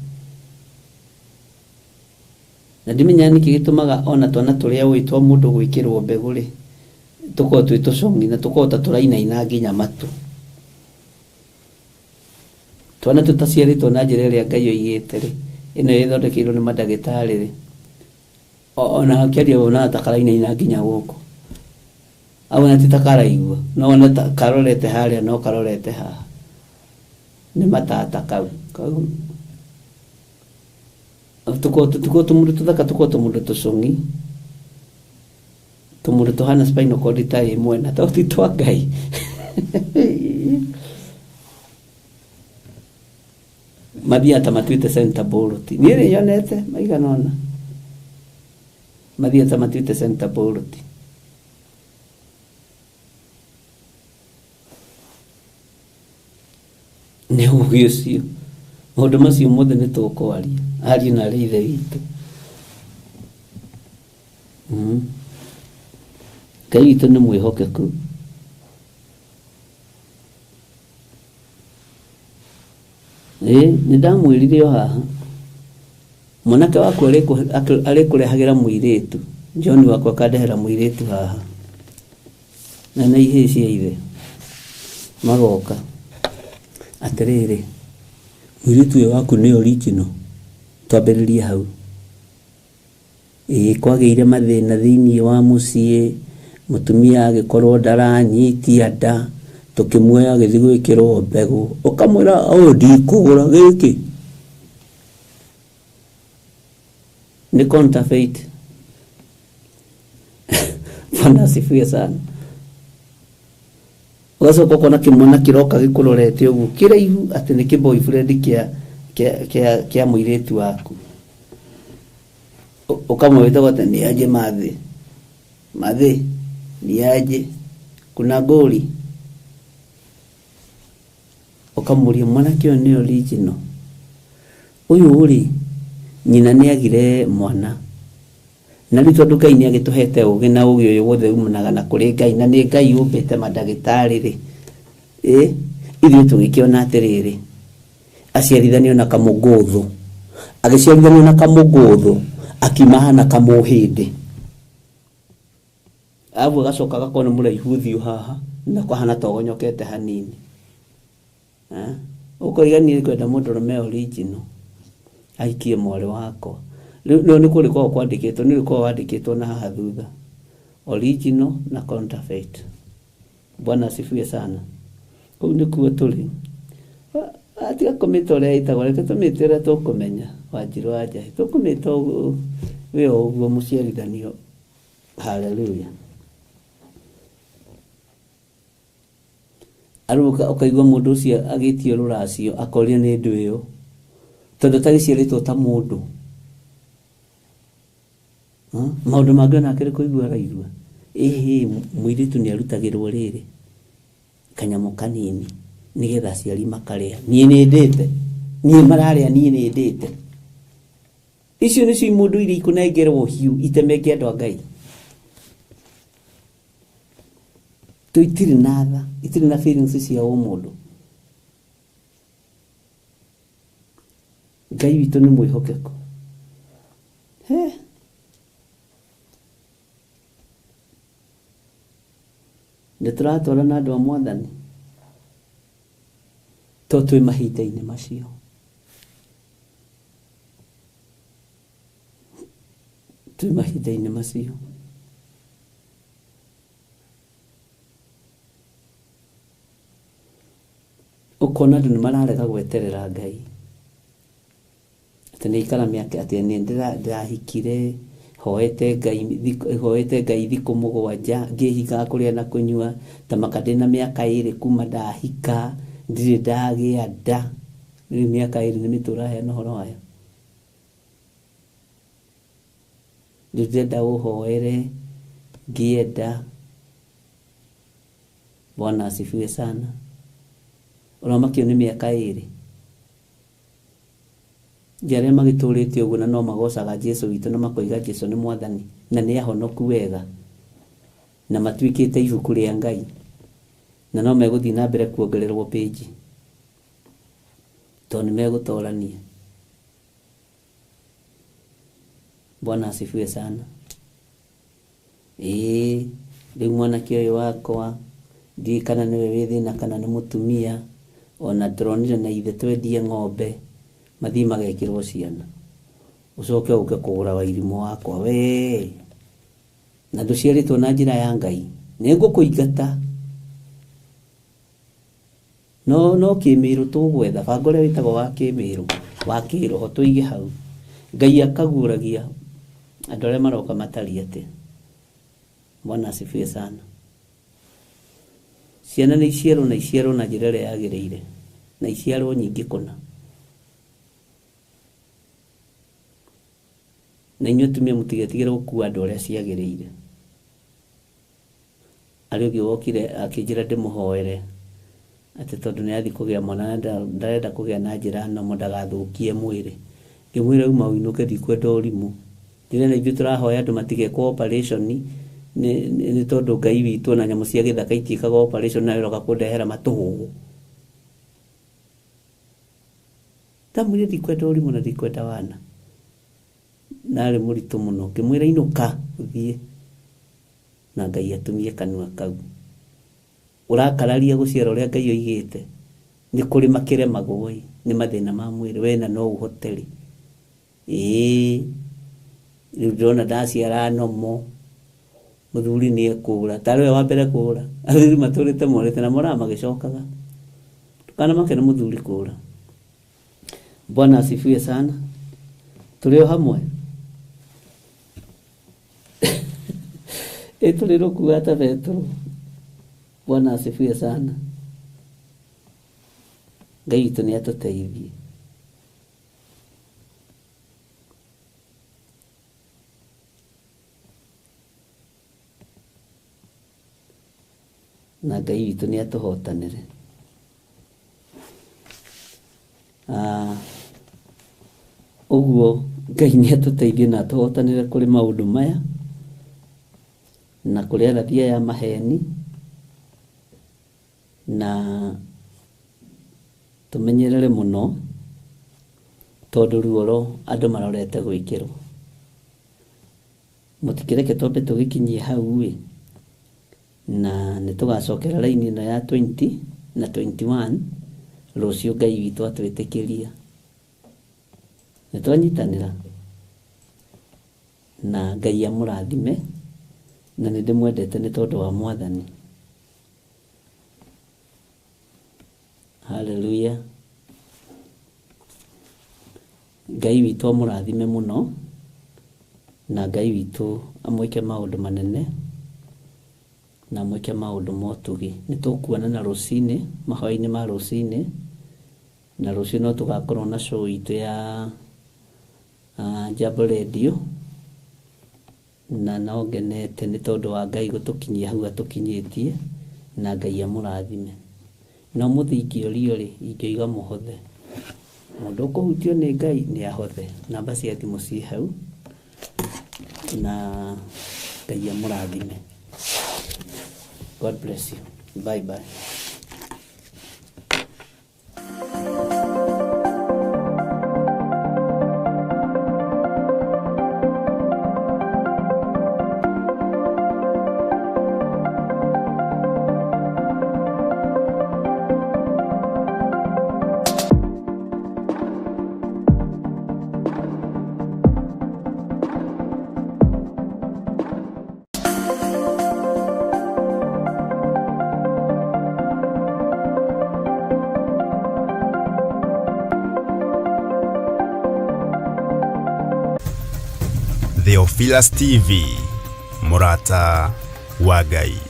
Na ndimenya niki gitumaga ona twana turia witwa mundu gwikirwo mbegu ri tuko twito songi na tuko ta turaina ina nginya matu. twana tutaciarĩtwo na njĩra ĩrĩa Ngai oigĩte rĩ, ĩno ĩthondekeirwo nĩ mandagĩtarĩ rĩ, ona akĩaria ona takaraina nginya gũkũ abona titakaraigua no ona karorete harĩa no karorete haha nĩ matata kau tuko tumundo tuthaka tuko tumundo tusongi tumundo tuhana spinal cord ta ĩmwe na tauti twa Ngai mathia ta matuite center bolt niĩ nĩ yonete maigana ona mathia ta matuite center bolt nĩ ũgĩ ũcio maũndũ macio mothe nĩ tũkwaria ariũ na arĩ ithe witũ Ngai witũ nĩ mwĩhokeku nĩ ndamwĩrire o haha mwanake waku arĩkũrehagĩra mũirĩtu John wakwa akandehera mũirĩtu haha na ihĩĩ cia ithe magoka atĩrĩrĩ mũirĩtu ũyũ waku nĩ original twambĩrĩrie hau kwagĩire mathĩna thĩinĩ wa mũciĩ mũtumia agĩkorwo ndaranyitia nda tũkĩmuoya agĩthiĩ gwĩkĩrwo mbegũ ũkamwĩra ndikũgũra gĩkĩ nĩ counterfeit Bwana asifiwe sana ugacoka ũkona kĩmwana kĩroka gĩkũrorete ũguo kĩraihu atĩ nĩ kĩ-boyfriend kĩa mũirĩtu waku ũkamwĩta atĩ nĩ aje mathĩ ni aje kuna goli ukamũria mwanake ũyũ nĩ original ũyũ ũrĩ nyina nĩ agire mwana na rĩu tondũ Ngai nĩ agĩtũhete ũgĩ na ũgĩ ũyũ wothe umanaga na kũrĩ Ngai na nĩ Ngai ũmbĩte mandagĩtarĩ rĩ ithuĩ tũgĩkĩona atĩrĩrĩ aciarithanio na kamũgũthũ agĩciarithanio na kamũgũthũ akiuma hana kamũhĩndĩ abu gacoka gakona mũraihu ũthiũ haha na kahana togonyokete hanini ũkoigania kwenda mũndũrũme original aikie mwarĩ wakwa rĩu nĩ kũrĩkorwo kwandĩkĩtwo nĩ rĩkorwo wandĩkĩtwo na haha thutha original na counterfeit Bwana asifiwe sana kũu nĩkuo tũrĩ atiga kũmĩta ũrĩa ĩtagwo reke tũmĩte ũrĩa tũkũmenya Wanjirũ wa Njahi tũkũmĩta wĩ o ũguo mũciarithanio haleluya aruka ũkaigua mũndũ ũcio agĩtio rũracio akoria nĩ ndũ ĩyo tondũ tagĩciarĩtwo ta mũndũ maũndũ mangĩ ona akĩrĩ kũigua araigua mũirĩtu nĩ arutagĩrwo rĩrĩ kanyamũ kanini nĩgetha aciari makarĩa niĩ nĩ ndĩte niĩ mararĩa niĩ nĩ ndĩte icio nĩcio mũndũ iria ikũnengerwo hiũ itemenge andũ a Ngai itirĩ na tha itirĩ na feelings cia mũndũ Ngai witũ nĩ mwĩhokeku nĩ tũratwara na andũ a Mwathani to twĩ mahinda-inĩ macio twĩ mahinda-inĩ macio ũkona andũ nĩ mararega gweterera Ngai atĩ nĩ ikara mĩaka atĩ nĩ ndĩrahikire hoete Ngai thikũ mũgwanja ngĩhika kũrĩa na kũnyua ta makadĩ na mĩaka 2 kuma ndahika ndirĩ ndagĩa nda rĩu mĩaka 2 nĩ mĩtũrahe ũhoro wayo ndĩrenda ũhoere ngĩenda Bwana asifiwe sana ũramakio nĩ mĩaka 2 jarĩa magĩtũrĩte ũguo na no magocaga Jesũ witũ na makoiga Jesũ nĩ Mwathani na nĩ ahonoku wega na matuĩkĩte ibuku rĩa Ngai na no megũthiĩ na mbere kuongererwo page tondũ nĩ megũtorania Bwana asifiwe sana rĩu mwanake ũyũ wakwa ndiĩ kana nĩwe wĩ thĩna kana nĩ mũtumia ona turonire na ithe twendie ng'ombe mathi magekirwo ciana ucoke uke kugura Wairimu wakwa we na nduciaritwo na njira ya Ngai ningũkũingata no kĩmĩrũ tũgwetha banga ũrĩa wĩtagwo wa kĩmĩrũ wa kĩroho tũige hau Ngai akaguragia andũ arĩa maroka matari atĩ Bwana asifiwe sana. Ciana nĩ iciarwo na njĩra ĩrĩa yagĩrĩire na iciarwo nyingĩ kũna. Na inyuĩ atumia mũtigetigĩre gũkua andũ arĩa ciagĩrĩire. Arĩ ũngĩ wokire akĩnjĩra ndĩmũhoere atĩ tondũ nĩ athi kũgĩa mwana ndarenda kũgĩa na njĩra no ndagathũkie mwĩrĩ. Ngĩmwĩra uma uinũke ndikwenda ũrimũ. Ndĩrenda ithuĩ tũrahoya andũ matigekwo operation nĩ tondũ Ngai witũ na nyamũ cia gĩthaka itiĩkaga operation na iroka kũndehera matũhũgũ. Ndamwĩra ndikwenda ũrimũ na ndikwenda wana. Narĩ mũritũ mũno ngĩmwĩra inũka ũthiĩ na Ngai atumie kanua kau. Ũrakararia gũciara ũrĩa Ngai oigĩte nĩ kũrĩ makĩremagwo nĩ mathĩna ma mwĩrĩ wena no ũhoteri. Rĩu ndĩrona ndaciara nomo mũthuri nĩ ekũra tarĩ we wa mbere kũra athuri matũrĩte morĩte na moraga magĩcokaga tukana make nĩ mũthuri kũra. Bwana asifiwe sana. Tũrĩ o hamwe tũrĩ rũkua ta Petro. Bwana asifiwe sana. Ngai witũ nĩ atũteithie. Na Ngai witũ nĩ atũhotanĩre. Ũguo Ngai nĩ atũteithie na atũhotanĩre kũrĩ maũndũ maya na kũrĩ arathia ya maheni na tũmenyerere mũno tondũ ruoro andũ marorete gwĩkĩrwo. Mũtikĩreke twambe tũgĩkinyie hau na nĩtũgacokera raini ĩno ya 20 na 21 rũciũ Ngai witũ atwĩtĩkĩria. Nĩtwanyitanĩra na Ngai amũrathime na nĩndĩmwendete nĩ tondũ wa Mwathani. Hallelujah. Ngai witũ amũrathime mũno na Ngai witũ amwĩke maũndũ manene na amwĩke maũndũ motugi. Nĩtũkuonana rũcinĩ mahoya-inĩ ma rũcinĩ na rũciũ no tũgakorwo na show itũ ya Jambo Radio na no ngenete nĩ tondũ wa Ngai gũtũkinyia hau atũkinyĩtie na Ngai amũrathime. No mũthingi ũrĩ ingĩiga mũhothe mũndũ ũkũhutio nĩ Ngai nĩ ahothe. Namba cia thimũ ci hau na Ngai amũrathime. God bless you. Bye bye.
Theophilus TV, Murata wa Ngai.